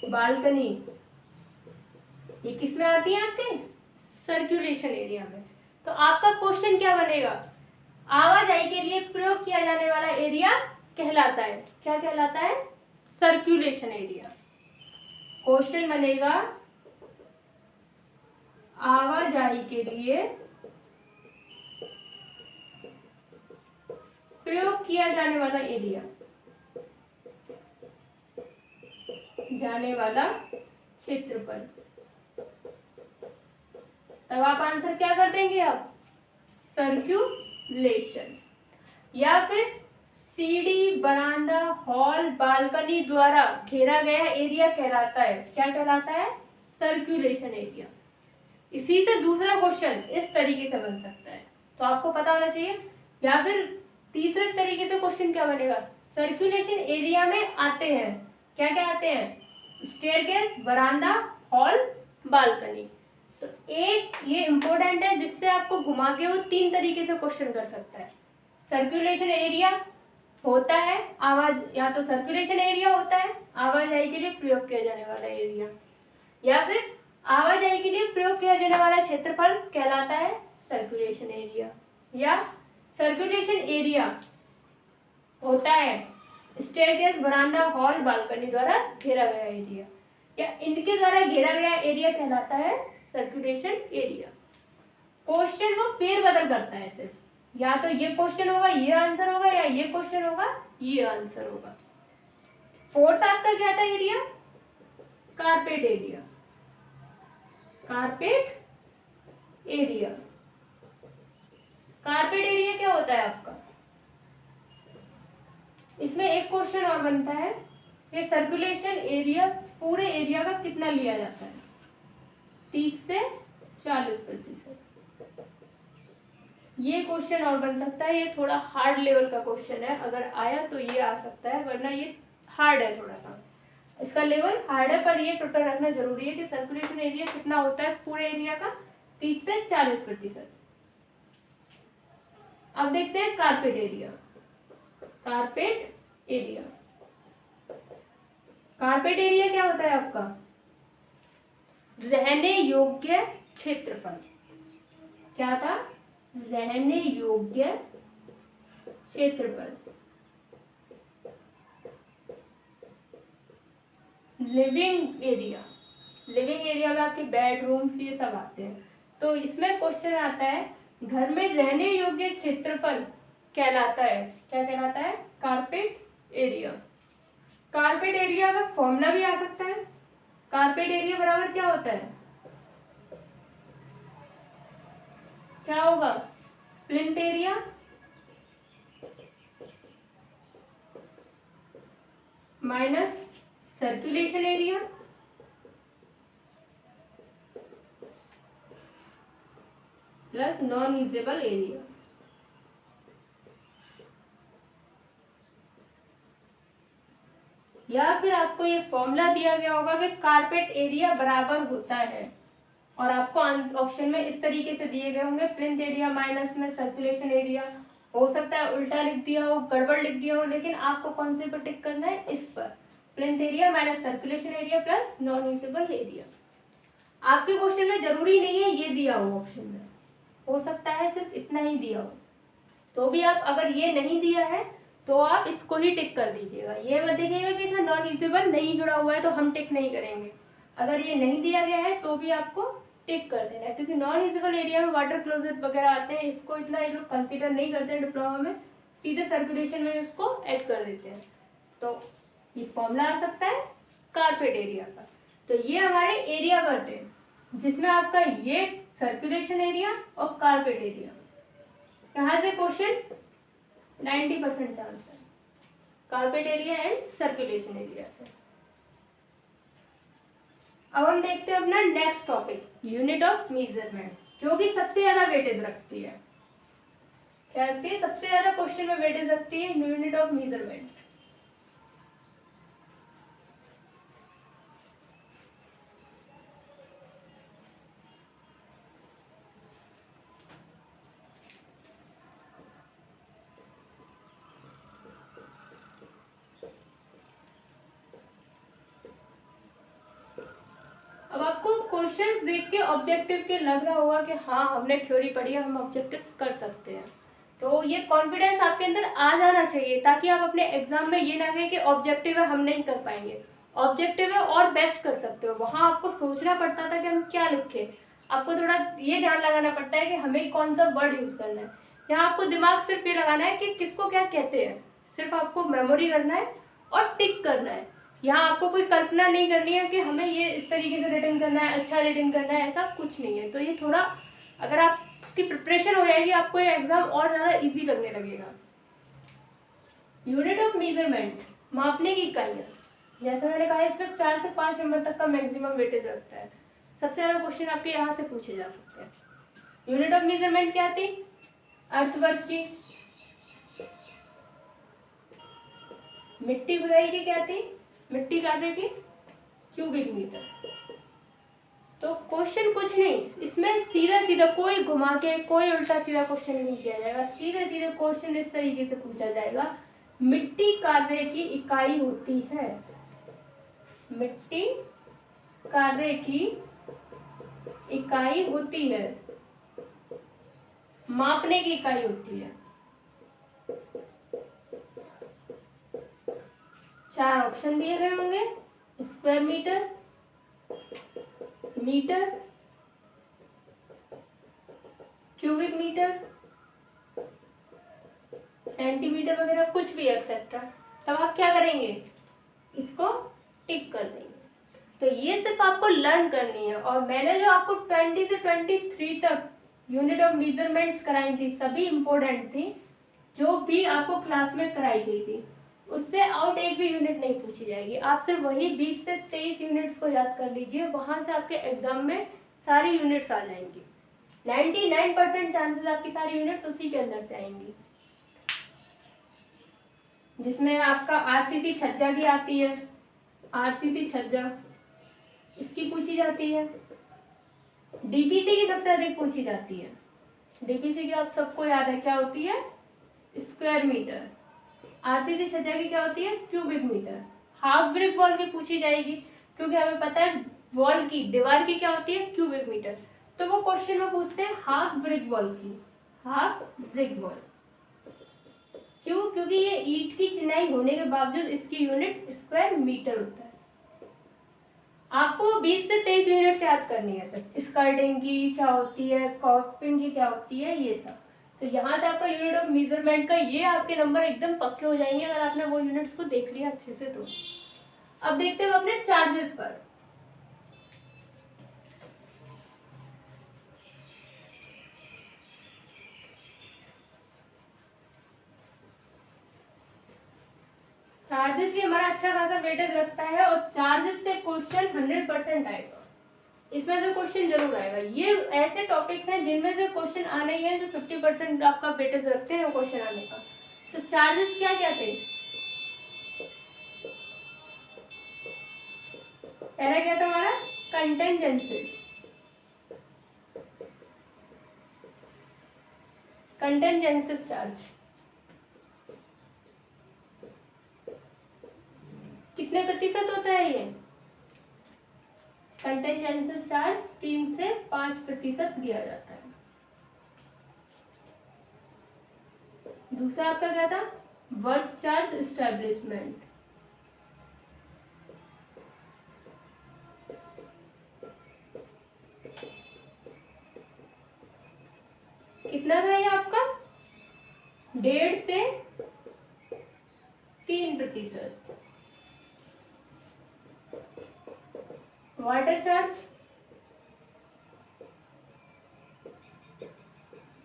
S1: बालकनी, ये किसमें आती है? आपके सर्कुलेशन एरिया में। तो आपका क्वेश्चन क्या बनेगा? आवाजाही के लिए प्रयोग किया जाने वाला एरिया कहलाता है, क्या कहलाता है? Circulation area. क्वेश्चन बनेगा आवाजाही के लिए प्रयोग किया जाने वाला एरिया, जाने वाला क्षेत्रफल। तब आप आंसर क्या कर देंगे? आप सर्कुलेशन। या फिर सीढ़ी, बरामदा, हॉल, बालकनी द्वारा घेरा गया एरिया कहलाता है, क्या कहलाता है? Circulation area. इसी से दूसरा क्वेश्चन इस तरीके से बन सकता है। तो आपको पता होना चाहिए। या फिर तीसरे तरीके से क्वेश्चन क्या बनेगा, सर्कुलेशन एरिया में आते हैं, क्या क्या आते हैं, स्टेयरकेस, वरांडा, हॉल, बालकनी। तो एक ये इम्पोर्टेंट है जिससे आपको घुमा के वो 3 तरीके से क्वेश्चन कर सकता है। सर्कुलेशन एरिया होता है आवाज, या तो सर्कुलेशन एरिया होता है आवाजाही के लिए प्रयोग किया जाने वाला एरिया, या फिर आवाजाही के लिए प्रयोग किया जाने वाला क्षेत्रफल कहलाता है सर्कुलेशन एरिया, या सर्कुलेशन एरिया होता है स्टेयरकेस, वरांडा, हॉल, बालकनी द्वारा घेरा गया एरिया, या इनके द्वारा घेरा गया एरिया कहलाता है सर्कुलेशन एरिया। क्वेश्चन वो फेरबदल करता है सिर्फ, या तो ये क्वेश्चन होगा ये आंसर होगा, या ये क्वेश्चन होगा ये आंसर होगा। फोर्थ आपका क्या था area, carpet area. Carpet area, carpet area क्या होता है आपका, इसमें एक क्वेश्चन और बनता है कि सर्कुलेशन एरिया पूरे एरिया का कितना लिया जाता है, 30 से 40%। ये क्वेश्चन और बन सकता है, ये थोड़ा हार्ड लेवल का क्वेश्चन है, अगर आया तो ये आ सकता है, वरना ये हार्ड है थोड़ा सा, इसका लेवल हार्ड है, पर ये टोटल रखना जरूरी है कि सर्कुलेशन एरिया कितना होता है पूरे एरिया का, 30 से 40%। अब देखते हैं carpet area. Carpet area, carpet area क्या होता है आपका, रहने योग्य क्षेत्रफल। क्या था, रहने योग्य क्षेत्रफल। लिविंग एरिया, लिविंग एरिया में आपके बेडरूम्स ये सब आते हैं। तो इसमें क्वेश्चन आता है घर में रहने योग्य क्षेत्रफल कहलाता है, क्या कहलाता है, कारपेट एरिया। कारपेट एरिया का फॉर्मूला भी आ सकता है, कारपेट एरिया बराबर क्या होता है, क्या होगा, plinth area minus circulation area plus non usable area. या फिर आपको ये फॉर्मूला दिया गया होगा कि कारपेट एरिया बराबर होता है, और आपको ऑप्शन में इस तरीके से दिए गए होंगे, प्लिंथ एरिया माइनस में सर्कुलेशन एरिया। हो सकता है उल्टा लिख दिया हो, गड़बड़ लिख दिया हो, लेकिन आपको कौन से पर टिक करना है, इस पर, plinth area minus circulation area plus non usable area. आपके क्वेश्चन में जरूरी नहीं है ये दिया हो ऑप्शन में, हो सकता है सिर्फ इतना ही दिया हो, तो भी आप अगर ये नहीं दिया है तो आप इसको ही टिक कर दीजिएगा। ये मत देखिएगा कि इसमें नॉन यूजेबल नहीं जुड़ा हुआ है तो हम टिक नहीं करेंगे, अगर ये नहीं दिया गया है तो भी आपको टिक कर देना है, क्योंकि नॉन यूजेबल एरिया में वाटर क्लोजेट वगैरह आते हैं, इसको इतना ये लोग कंसिडर नहीं करते हैं डिप्लोमा में, सीधे सर्कुलेशन में इसको ऐड कर देते हैं। तो ये फॉर्मूला आ सकता है कारपेट एरिया का। तो ये हमारे एरिया करते हैं जिसमें आपका ये सर्कुलेशन एरिया और कारपेट एरिया, यहाँ से क्वेश्चन 90% चांस है carpet area and circulation area से। अब हम देखते हैं अपना next topic, unit of measurement, जो कि सबसे ज्यादा वेटेज रखती है। क्या रखती है, सबसे ज्यादा क्वेश्चन में वेटेज रखती है यूनिट ऑफ मेजरमेंट। अब आपको क्वेश्चंस देख के ऑब्जेक्टिव के लग रहा होगा कि हाँ हमने थ्योरी पढ़ी है, हम ऑब्जेक्टिव्स कर सकते हैं, तो ये कॉन्फिडेंस आपके अंदर आ जाना चाहिए, ताकि आप अपने एग्जाम में ये ना कहें कि ऑब्जेक्टिव है हम नहीं कर पाएंगे। ऑब्जेक्टिव है और बेस्ट कर सकते हो, वहाँ आपको सोचना पड़ता था कि हम क्या लिखें, आपको थोड़ा ये ध्यान लगाना पड़ता है कि हमें कौन सा वर्ड यूज़ करना है। यहाँ आपको दिमाग सिर्फ ये लगाना है कि किसको क्या कहते हैं, सिर्फ आपको मेमोरी करना है और टिक करना है। यहाँ आपको कोई कल्पना नहीं करनी है कि हमें ये इस तरीके से रिटर्न करना है, अच्छा रिटर्न करना है, ऐसा कुछ नहीं है। तो ये थोड़ा अगर आपकी प्रिपरेशन हो जाएगी आपको ये एग्जाम और ज़्यादा इजी लगने लगेगा। यूनिट ऑफ मेजरमेंट, मापने की इकाइयाँ, जैसे मैंने कहा इसमें 4 से 5 नंबर तक का मैक्सिमम वेटेज रखता है, सबसे ज़्यादा क्वेश्चन आपके यहाँ से पूछे जा सकते हैं। यूनिट ऑफ मेजरमेंट क्या थी, अर्थवर्क की। मिट्टी खुदाई की क्या थी? मिट्टी काटने की क्यूबिक मीटर। तो क्वेश्चन कुछ नहीं, इसमें सीधा सीधा कोई घुमा के कोई उल्टा सीधा क्वेश्चन नहीं किया जाएगा, सीधे सीधे क्वेश्चन इस तरीके से पूछा जाएगा, मिट्टी कार्य की इकाई होती है, मिट्टी कार्य की इकाई होती है, मापने की इकाई होती है। 4 ऑप्शन दिए गए होंगे, square metre, metre, cubic metre, centimetre वगैरह कुछ भी एक्सेट्रा। तब आप क्या करेंगे, इसको टिक कर देंगे। तो ये सिर्फ आपको लर्न करनी है। और मैंने जो आपको 20 से 23 तक यूनिट ऑफ मेजरमेंट्स कराई थी, सभी इंपॉर्टेंट थी, जो भी आपको क्लास में कराई गई थी, उससे आउट एक भी यूनिट नहीं पूछी जाएगी। आप सिर्फ वही 20 से 23 यूनिट्स को याद कर लीजिए, वहां से आपके एग्जाम में सारी यूनिट्स आ जाएंगी। 99% चांसेस आपकी सारी यूनिट्स उसी के अंदर से आएंगी, जिसमें आपका आरसीसी छज्जा भी आती है, आरसीसी छज्जा इसकी पूछी जाती है, डीपीसी की सबसे अधिक पूछी जाती है। डीपीसी की आप सबको याद है क्या होती है, स्क्वायर मीटर। आरसीसी छज्जा की क्या होती है, cubic metre. Half brick wall की पूछी जाएगी, क्योंकि हमें पता है वॉल की, दीवार की क्या होती है, क्यूबिक मीटर। तो वो क्वेश्चन में पूछते हैं हाफ ब्रिक वॉल की, हाफ ब्रिक वॉल। क्यों? क्योंकि ये ईंट की चिनाई होने के बावजूद इसकी यूनिट स्क्वायर मीटर होता है। आपको 20 से 23 यूनिट्स याद करनी है सर, स्कर्टिंग की क्या होती है, कॉपिंग की क्या होती है, ये सब। तो यहाँ से आपका यूनिट ऑफ मेजरमेंट का ये आपके नंबर एकदम पक्के हो जाएंगे अगर आपने वो यूनिट्स को देख लिया अच्छे से। तो अब देखते हैं अपने चार्जेस पर। चार्जेस भी हमारा अच्छा खासा वेटेज रखता है, और चार्जेस से क्वेश्चन 100% आएगा, इसमें से क्वेश्चन जरूर आएगा। ये ऐसे टॉपिक्स हैं जिनमें से क्वेश्चन आने ही है, जो 50% आपका वेटेज रखते हैं क्वेश्चन आने का। तो चार्जेस क्या क्या थे, पहला क्या था हमारा, कंटेंजेंसीज। कंटेंजेंसीज चार्ज कितने प्रतिशत होता है ये, कंटेंजेंसीज चार्ज 3 से 5% दिया जाता है। दूसरा आपका क्या था, वर्क चार्ज एस्टेब्लिशमेंट। कितना था ये आपका, 1.5 से 3%। Water charge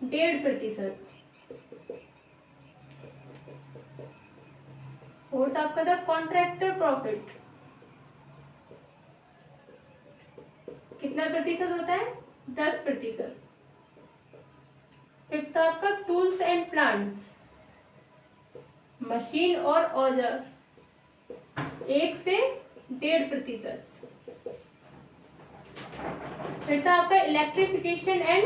S1: 1.5%। फोर्थ आपका था कॉन्ट्रैक्टर प्रॉफिट, कितना प्रतिशत होता है, 10%। फिफ्थ आपका टूल्स एंड प्लांट्स, मशीन और औजार 1 से 1.5%। फिर था आपका इलेक्ट्रिफिकेशन एंड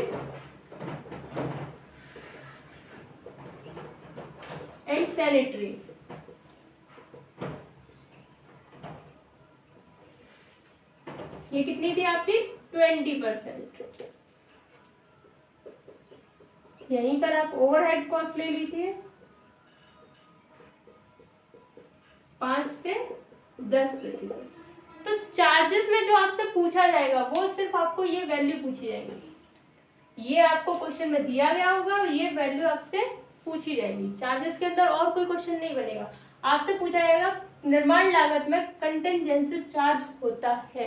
S1: सैनिटरी, ये कितनी थी आपकी, 20%। यहीं पर आप ओवरहेड कॉस्ट ले लीजिए, 5 से 10%। तो चार्जेस में जो आपसे पूछा जाएगा वो सिर्फ आपको ये वैल्यू पूछी जाएगी, ये आपको क्वेश्चन में दिया गया होगा और ये वैल्यू आपसे पूछी जाएगी। चार्जेस के अंदर और कोई क्वेश्चन नहीं बनेगा, आपसे पूछा जाएगा निर्माण लागत में कंटेंजेंसी चार्ज होता है।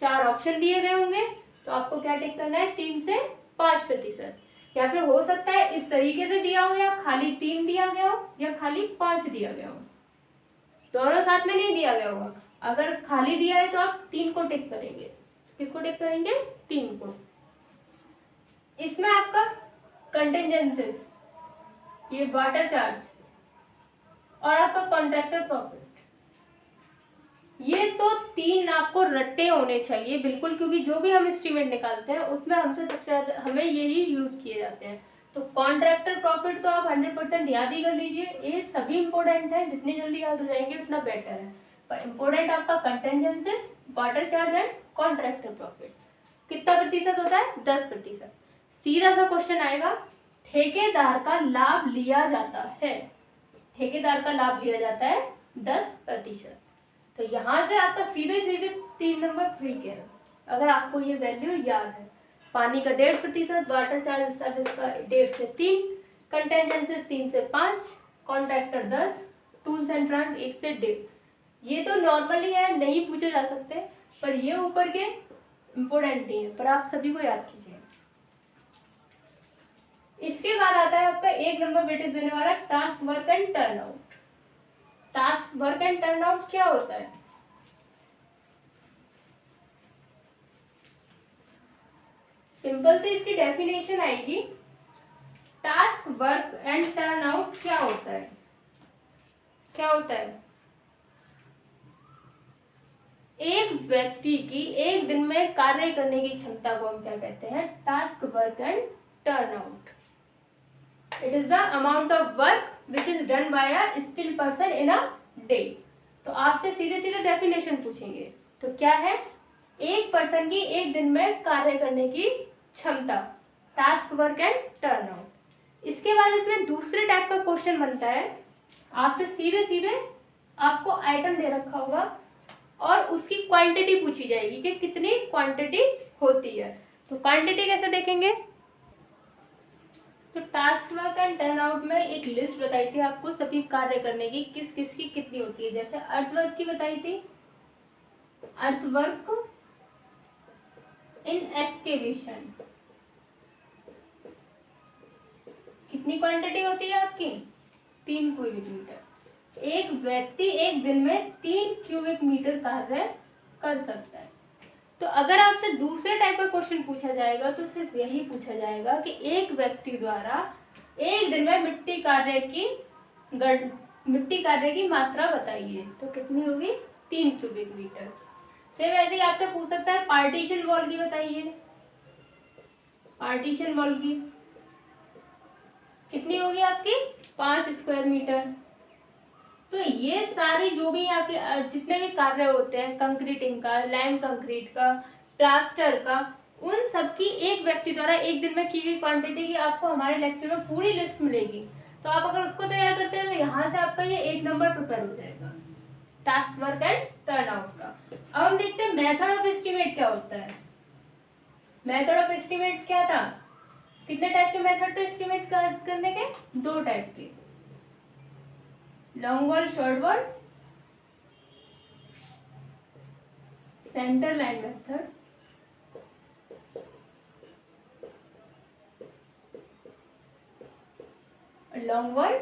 S1: 4 ऑप्शन दिए गए होंगे, तो आपको क्या टिक करना है, 3 से 5%। या फिर हो सकता है इस तरीके से दिया हो, या खाली 3 दिया गया हो, या खाली 5 दिया गया हो, दोनों साथ में नहीं दिया गया होगा। अगर खाली दिया है तो आप 3 को टिक करेंगे, किसको टिक करेंगे, 3 को। इसमें आपका कंटेंजेंसीज ये वाटर चार्ज और आपका कॉन्ट्रैक्टर प्रॉफिट। ये तो तीन आपको रट्टे होने चाहिए बिल्कुल, क्योंकि जो भी हम एस्टीमेट निकालते हैं उसमें हमसे सबसे ज्यादा हमें यही यूज किए जाते हैं। तो कॉन्ट्रैक्टर प्रॉफिट तो आप 100% याद ही कर लीजिए, ये सभी इंपॉर्टेंट है, जितनी जल्दी याद हो जाएंगे उतना बेटर है। पर इंपॉर्टेंट आपका contingency, water charge and contractor profit. कितना प्रतिशत होता है? 10%। सीधा सा क्वेश्चन आएगा, ठेकेदार का लाभ लिया जाता है, ठेकेदार का लाभ लिया जाता है 10%। तो यहाँ से आपका सीधे सीधे 3 नंबर फ्री के है, अगर आपको ये वैल्यू याद है। पानी का 1.5%, वाटर चार्ज सर्विस का 1.5 से 3, कंटेंजेंसी 3 से 5, कॉन्ट्रैक्टर 10, टूल्स एंड ट्रांस 1 से 1.5। ये तो नॉर्मली है, नहीं पूछे जा सकते, पर ये ऊपर के इम्पोर्टेंट नहीं है, पर आप सभी को याद कीजिए। इसके बाद आता है आपका 1 नंबर वेटेज देने वाला task work and turn out. Task work and turn out क्या होता है? सिंपल से इसकी डेफिनेशन आएगी, task work and turn out क्या होता है? क्या होता है? एक व्यक्ति की एक दिन में कार्य करने की क्षमता को हम क्या कहते हैं? Task work and turn out. It is the amount of work which is done by a skilled person in a day. तो आपसे सीधे सीधे डेफिनेशन पूछेंगे, तो क्या है? एक पर्सन की एक दिन में कार्य करने की क्षमता, task work and turn out. इसके बाद इसमें दूसरे टाइप का क्वेश्चन बनता है, आपसे सीधे सीधे आपको आइटम दे रखा होगा और उसकी क्वांटिटी पूछी जाएगी कि कितनी क्वांटिटी होती है। तो क्वांटिटी कैसे देखेंगे? तो task work and turn out में एक लिस्ट बताई थी आपको सभी कार्य करने की, किस किस की कितनी होती है। जैसे अर्थवर्क की बताई थी, अर्थवर्क इन एक्सकेवेशन कितनी क्वांटिटी होती है आपकी? 3 क्यूबिक मीटर। एक व्यक्ति एक दिन में 3 क्यूबिक मीटर कार्य कर सकता है। तो अगर आपसे दूसरे टाइप का क्वेश्चन पूछा जाएगा तो सिर्फ यही पूछा जाएगा कि एक व्यक्ति द्वारा एक दिन में मिट्टी कार्य की मात्रा बताइए, तो कितनी होगी? 3 क्यूबिक मीटर। सेम ऐसे ही आपसे पूछ सकता है पार्टीशन वॉल की बताइए, पार्टीशन वॉल की कितनी होगी आपकी? 5 स्क्वायर मीटर। तो ये सारी जो भी आपके जितने भी कार्य होते हैं, कंक्रीटिंग का, लाइम कंक्रीट का, प्लास्टर का, उन सबकी एक व्यक्ति द्वारा एक दिन में की गई क्वांटिटी की आपको हमारे लेक्चर में पूरी लिस्ट मिलेगी। तो आप अगर उसको तैयार करते हैं तो यहाँ से आपका ये 1 नंबर प्रिपेयर हो जाएगा task work and turn out का। अब हम देखते हैं मेथड ऑफ एस्टिमेट क्या होता है। मेथड ऑफ एस्टिमेट क्या था? कितने टाइप के मेथड थे एस्टिमेट करने के? 2 टाइप के, long wall, short wall, centre line method, long wall,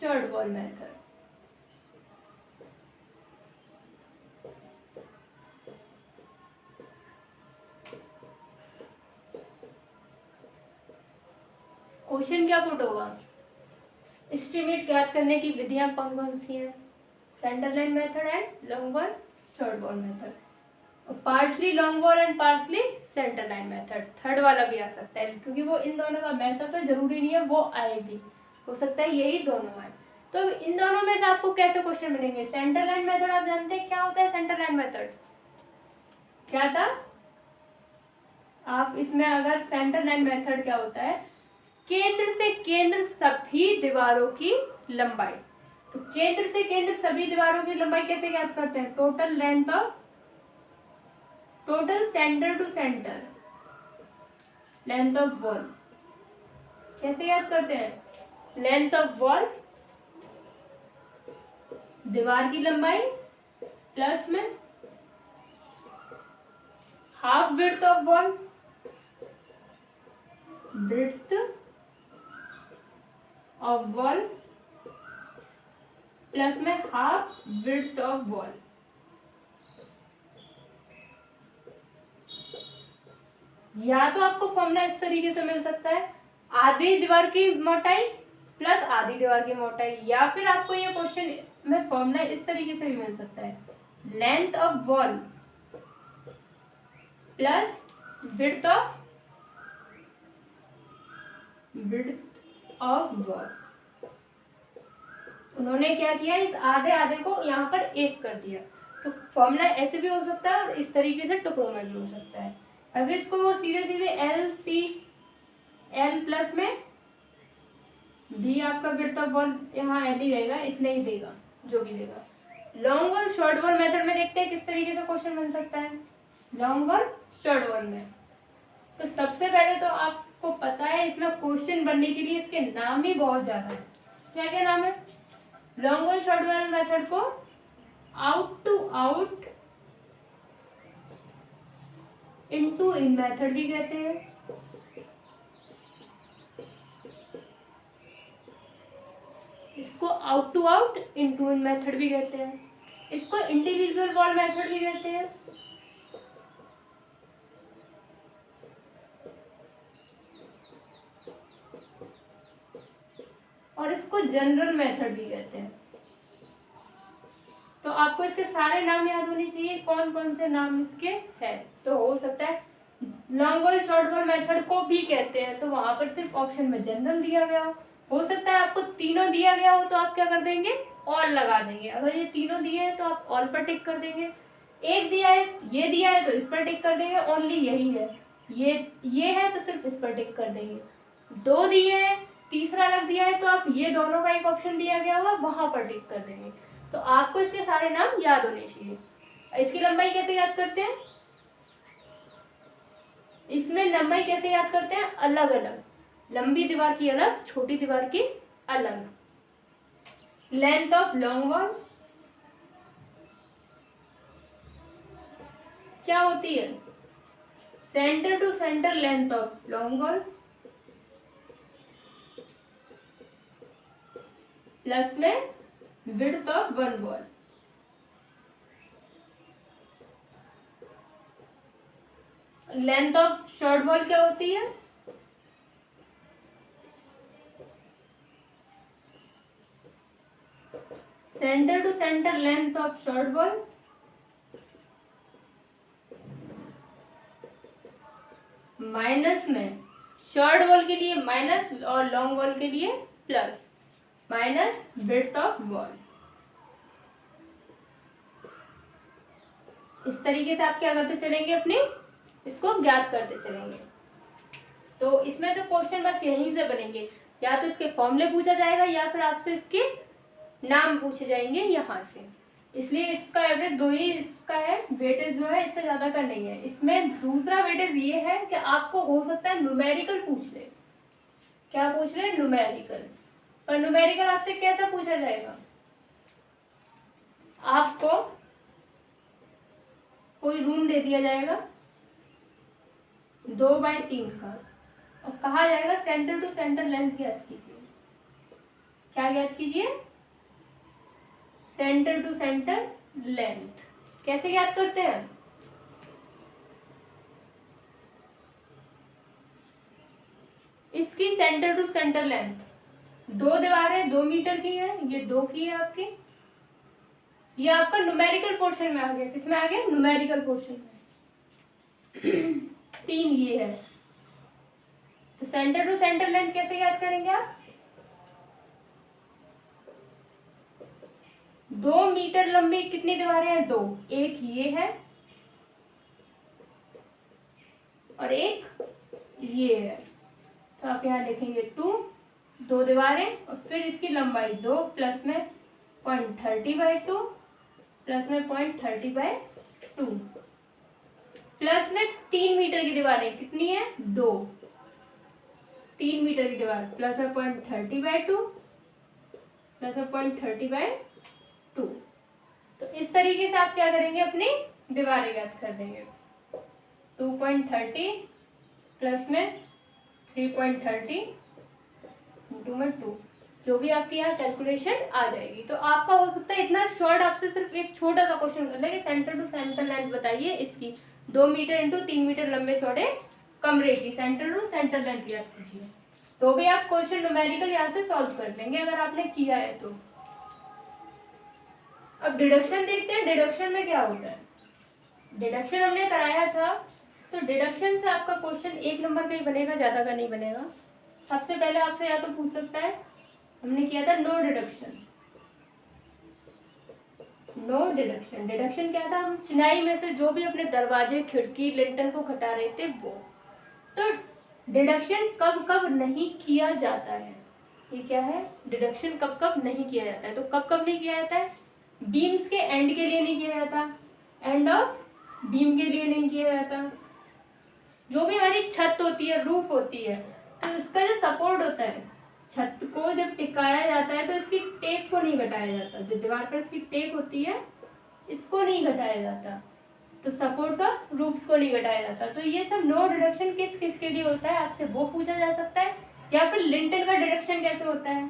S1: short wall method. Question क्या पुट होगा? एस्टिमेट ज्ञात करने की विधियां कौन कौन सी हैं? Centre line method and long wall, short wall method, और partially long wall and partially centre line method. Third वाला भी आ सकता है, क्योंकि वो इन दोनों का मैसअप है, जरूरी नहीं है वो आए भी, हो सकता है यही दोनों आए। तो इन दोनों में से आपको कैसे क्वेश्चन मिलेंगे? सेंटर लाइन मेथड आप जानते हैं क्या होता है? सेंटर लाइन मेथड क्या था? आप इसमें अगर सेंटर लाइन मेथड क्या होता है, केंद्र से केंद्र सभी दीवारों की लंबाई। तो केंद्र से केंद्र सभी दीवारों की लंबाई कैसे ज्ञात करते हैं? Total length of, total centre to centre length of wall. कैसे याद करते हैं? लेंथ ऑफ वॉल, दीवार की लंबाई, प्लस में half width of wall, breadth of wall, plus में हाफ विड्थ ऑफ वॉल। या तो आपको फॉर्मूला इस तरीके से मिल सकता है, आधी दीवार की मोटाई प्लस आधी दीवार की मोटाई। या फिर आपको ये क्वेश्चन में फॉर्मूला इस तरीके से भी मिल सकता है, length of wall plus width of wall. उन्होंने क्या किया, इस आधे आधे को यहाँ पर एक कर दिया। तो फॉर्मूला ऐसे भी हो सकता है और इस तरीके से टुकड़ों में भी हो सकता है। अगर इसको वो सीधे सीधे एल प्लस में बी आपका विड्थ ऑफ वॉल, यहाँ एल ही रहेगा, इतना ही देगा जो भी देगा। Long wall short wall method में देखते हैं किस तरीके से क्वेश्चन बन सकता है लॉन्ग वॉल शॉर्ट वॉल में। तो सबसे पहले तो आपको पता है इसमें क्वेश्चन बनने के लिए इसके नाम ही बहुत ज्यादा है। क्या क्या नाम है? Long wall short wall method को out to out in to in method भी कहते हैं। इसको out to out in to in method भी कहते हैं। इसको इंडिविजुअल वॉल मेथड भी कहते हैं। और इसको जनरल मेथड भी कहते हैं। तो आपको इसके सारे नाम याद होने चाहिए, कौन कौन से नाम इसके हैं। तो हो सकता है long wall short wall method को भी कहते हैं, तो वहां पर सिर्फ ऑप्शन में जनरल दिया गया हो सकता है आपको तीनों दिया गया हो तो आप क्या कर देंगे, ऑल लगा देंगे। अगर ये तीनों दिए हैं तो आप ऑल पर टिक कर देंगे। एक दिया है, ये दिया है तो इस पर टिक कर देंगे, ओनली यही है। ये है तो सिर्फ इस पर टिक कर देंगे। दो दिए हैं, तीसरा अलग दिया है तो आप ये दोनों का एक ऑप्शन दिया गया होगा वहां पर टिक कर देंगे। तो आपको इसके सारे नाम याद होने चाहिए। इसकी लंबाई कैसे याद करते हैं? इसमें लंबाई कैसे याद करते हैं? अलग अलग, लंबी दीवार की अलग, छोटी दीवार की अलग। लेंथ ऑफ लॉन्ग वॉल क्या होती है? Centre to centre length of long wall plus में width of one wall. Length of short wall क्या होती है? Centre to centre length of short wall minus में शॉर्ट वॉल के लिए माइनस और लॉन्ग वॉल के लिए plus, minus width of wall. इस तरीके से आप क्या करते चलेंगे, अपने इसको ज्ञात करते चलेंगे। तो इसमें से क्वेश्चन बस यहीं से बनेंगे, या तो इसके फॉर्मूले पूछा जाएगा या फिर आपसे इसके नाम पूछे जाएंगे यहाँ से। इसलिए इसका एवरेज दो ही इसका है, वेटेज जो है इससे ज्यादा का नहीं है। इसमें दूसरा वेटेज ये है कि आपको हो सकता है न्यूमेरिकल पूछ ले। क्या पूछ ले? न्यूमेरिकल। पर न्यूमेरिकल आपसे कैसा पूछा जाएगा? आपको कोई रूम दे दिया जाएगा 2x3 का और कहा जाएगा सेंटर टू सेंटर लेंथ ज्ञात कीजिए। क्या ज्ञात कीजिए? Centre to centre length. कैसे ज्ञात करते हैं? इसकी सेंटर टू सेंटर लेंथ, दो दीवारें 2 मीटर की है, ये 2 की है आपकी। ये आपका न्यूमेरिकल पोर्शन में आ गया। किसमें आ गया? न्यूमेरिकल पोर्शन में। 3 ये है। तो सेंटर टू सेंटर लेंथ कैसे याद करेंगे आप? 2 मीटर लंबी कितनी दीवारें हैं? 2। एक ये है और एक ये है। तो आप यहाँ लिखेंगे 2, 2 दीवारें और फिर इसकी लंबाई 2 प्लस में 0.30/2 प्लस में 0.30/2 प्लस में 3 मीटर की दीवारें कितनी है? 2। 3 मीटर की दीवार प्लस में 0.30/2 प्लस में 0.30/2। तो इस तरीके से आप क्या करेंगे, अपनी दीवारें ज्ञात कर देंगे। 2.30 प्लस में 3.30 इंटू में 2, जो भी आपकी यहाँ कैलकुलेशन आ जाएगी। तो आपका हो सकता है इतना शॉर्ट, आपसे सिर्फ एक छोटा सा क्वेश्चन कर लेंगे, सेंटर टू सेंटर लेंथ बताइए इसकी 2 मीटर इंटू 3 मीटर लंबे चौड़े कमरे की सेंटर टू सेंटर लेंथ ज्ञात कीजिए। तो भी आप क्वेश्चन न्यूमेरिकल यहाँ से सॉल्व कर लेंगे अगर आपने किया है तो। अब डिडक्शन देखते हैं, डिडक्शन में क्या होता है। डिडक्शन हमने कराया था, तो डिडक्शन से आपका क्वेश्चन 1 नंबर का ही बनेगा, ज़्यादा का नहीं बनेगा। सबसे पहले आपसे या तो पूछ सकता है, हमने किया था no deduction. No deduction, deduction क्या था, हम चिनाई में से जो भी अपने दरवाजे खिड़की लिंटर को घटा रहे थे वो। तो डिडक्शन कब कब नहीं किया जाता है, ये क्या है, डिडक्शन कब कब नहीं किया जाता है। तो कब कब नहीं किया जाता है, बीम्स के एंड के लिए नहीं किया जाता, एंड ऑफ बीम के लिए नहीं किया जाता। जो भी हमारी छत होती है, रूफ होती है, तो इसका जो सपोर्ट होता है, छत को जब टिकाया जाता है तो इसकी टेक को नहीं घटाया जाता। जो दीवार पर इसकी टेक होती है इसको नहीं घटाया जाता, तो सपोर्ट्स ऑफ रूफ्स को नहीं घटाया जाता। तो ये सब नो डिडक्शन किस किस के लिए होता है, आपसे वो पूछा जा सकता है। या फिर लिंटल का डिडक्शन कैसे होता है,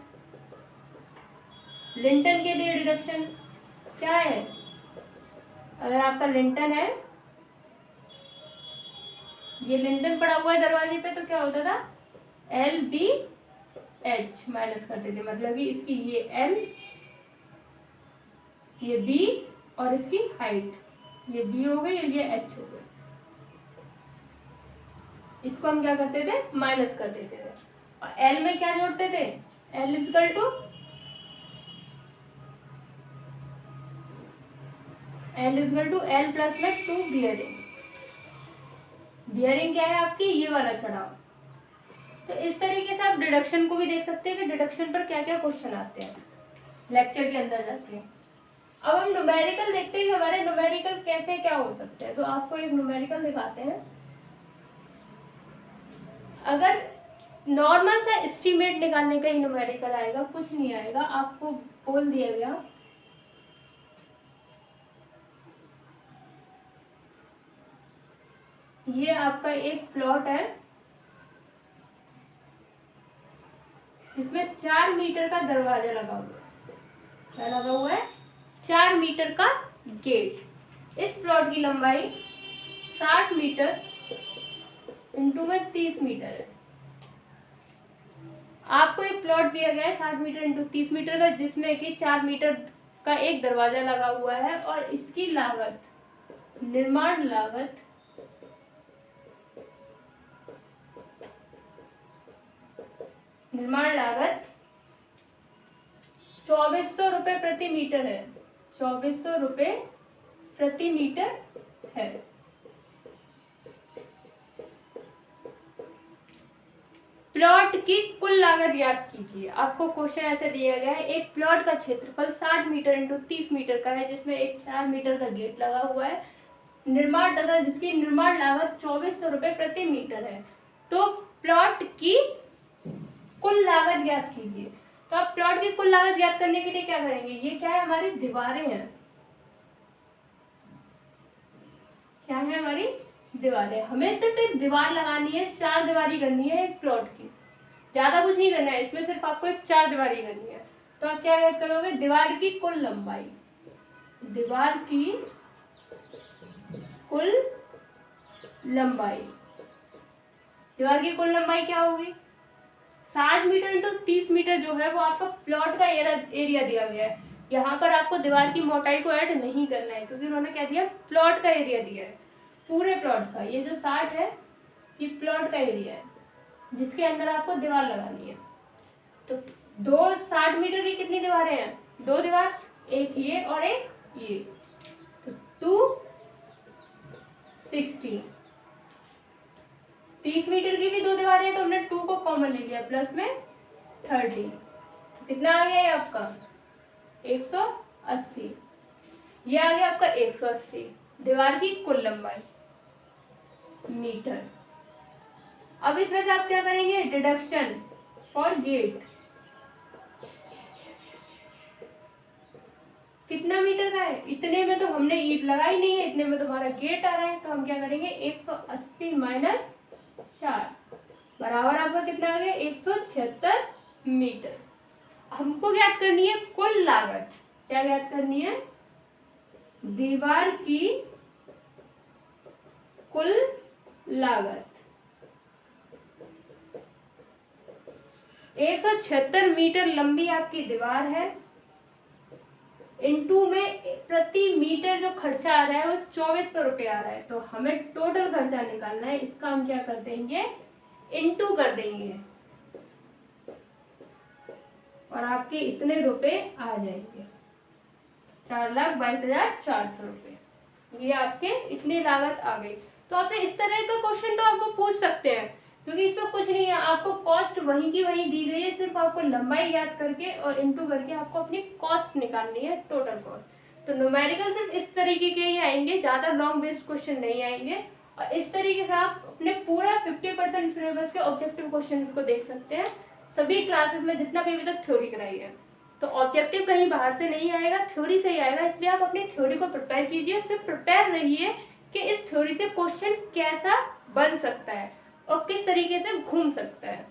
S1: लिंटल के लिए डिडक्शन क्या है, अगर आपका लिंटल है, ये लिंटल पड़ा हुआ है दरवाजे पे, तो क्या होता था, LBH माइनस करते थे, मतलब कि इसकी ये L, ये B और इसकी हाइट, ये B हो गई और ये H हो गई, इसको हम क्या करते थे, माइनस कर देते थे। और L में क्या जोड़ते थे, L equal to L plus में 2 बियरिंग। बियरिंग क्या है आपकी, ये वाला चढ़ाव। तो इस तरीके से आप डिडक्शन को भी देख सकते हैं कि डिडक्शन पर क्या क्या क्वेश्चन आते हैं लेक्चर के अंदर जाके। अब हम न्यूमेरिकल देखते हैं कि हमारे न्यूमेरिकल कैसे क्या हो सकते हैं। तो आपको एक न्यूमेरिकल दिखाते हैं। अगर नॉर्मल सा एस्टीमेट निकालने का ही न्यूमेरिकल आएगा, कुछ नहीं आएगा, आपको बोल दिया गया ये आपका एक प्लॉट है इसमें 4 मीटर का दरवाजा लगा हुआ है। क्या लगा हुआ है, 4 मीटर का गेट। इस प्लॉट की लंबाई 60 मीटर इंटू में 30 मीटर है। आपको एक प्लॉट दिया गया है 60 मीटर इंटू 30 मीटर का, जिसमें कि 4 मीटर का एक दरवाजा लगा हुआ है, और इसकी लागत, निर्माण लागत निर्माण लागत 2400 रुपये प्रति मीटर है। 2400 रुपये प्रति मीटर है। प्लॉट की कुल लागत याद कीजिए। आपको क्वेश्चन ऐसे दिया गया है, एक प्लॉट का क्षेत्रफल 60 मीटर इंटू 30 मीटर का है, जिसमें एक 4 मीटर का गेट लगा हुआ है, निर्माण तथा जिसकी निर्माण लागत 2400 रुपये प्रति मीटर है। तो प्लॉट की कुल लागत याद कीजिए। तो आप प्लॉट की कुल लागत याद करने के लिए क्या करेंगे, ये क्या है, हमारी दीवारें हैं, क्या है, हमारी दीवारें। हमें सिर्फ एक दीवार लगानी है, 4 दीवारी करनी है एक प्लॉट की, ज्यादा कुछ नहीं करना है इसमें, सिर्फ आपको एक 4 दीवारी करनी है। तो आप क्या याद करोगे, दीवार की कुल लंबाई, दीवार की कुल लंबाई, दीवार की कुल लंबाई क्या होगी, 60 मीटर इंटू 30 मीटर जो है वो आपका प्लॉट का एरिया दिया गया है। यहाँ पर आपको दीवार की मोटाई को ऐड नहीं करना है, क्योंकि उन्होंने क्या दिया, प्लॉट का एरिया दिया है, पूरे प्लॉट का। ये जो 60 है ये प्लॉट का एरिया है, जिसके अंदर आपको दीवार लगानी है। तो 60 मीटर की कितनी दीवारें हैं, 2 दीवार, एक ये और एक ये, तो 260। 30 मीटर की भी 2 दीवारें हैं, तो हमने 2 को कॉमन ले लिया, प्लस में 30, कितना आ गया है आपका 180। ये आ गया आपका 180 दीवार की कुल लंबाई मीटर। अब इसमें से आप क्या करेंगे, डिडक्शन फॉर गेट, कितना मीटर का है, इतने में तो हमने ईंट लगाई नहीं है, इतने में तो हमारा गेट आ रहा है। तो हम क्या करेंगे, 180 माइनस 4 बराबर आपका कितना आ गया, 176 मीटर। हमको ज्ञात करनी है कुल लागत, क्या ज्ञात करनी है, दीवार की कुल लागत। 176 मीटर लंबी आपकी दीवार है, इनटू में प्रति मीटर जो खर्चा आ रहा है वो 2400 रुपये आ रहा है। तो हमें टोटल खर्चा निकालना है, इसका हम क्या कर देंगे, इनटू कर देंगे और आपके इतने रुपए आ जाएंगे, 4,22,400 रुपये। ये आपके इतनी लागत आ गई। तो आपसे इस तरह का क्वेश्चन तो आपको पूछ सकते हैं, क्योंकि इसमें कुछ नहीं है, आपको कॉस्ट वहीं की वहीं दी गई है, सिर्फ आपको लंबाई याद करके और इनटू करके आपको अपनी कॉस्ट निकालनी है, टोटल कॉस्ट। तो न्यूमेरिकल सिर्फ इस तरीके के ही आएंगे, ज़्यादा लॉन्ग बेस्ड क्वेश्चन नहीं आएंगे। और इस तरीके से आप अपने पूरा 50% सिलेबस के ऑब्जेक्टिव क्वेश्चन को देख सकते हैं सभी क्लासेस में, जितना भी अभी तक थ्योरी कराई है। तो ऑब्जेक्टिव कहीं बाहर से नहीं आएगा, थ्योरी से ही आएगा, इसलिए आप अपनी थ्योरी को प्रिपेयर कीजिए, सिर्फ प्रिपेयर रहिए कि इस थ्योरी से क्वेश्चन कैसा बन सकता है और किस तरीके से घूम सकता है।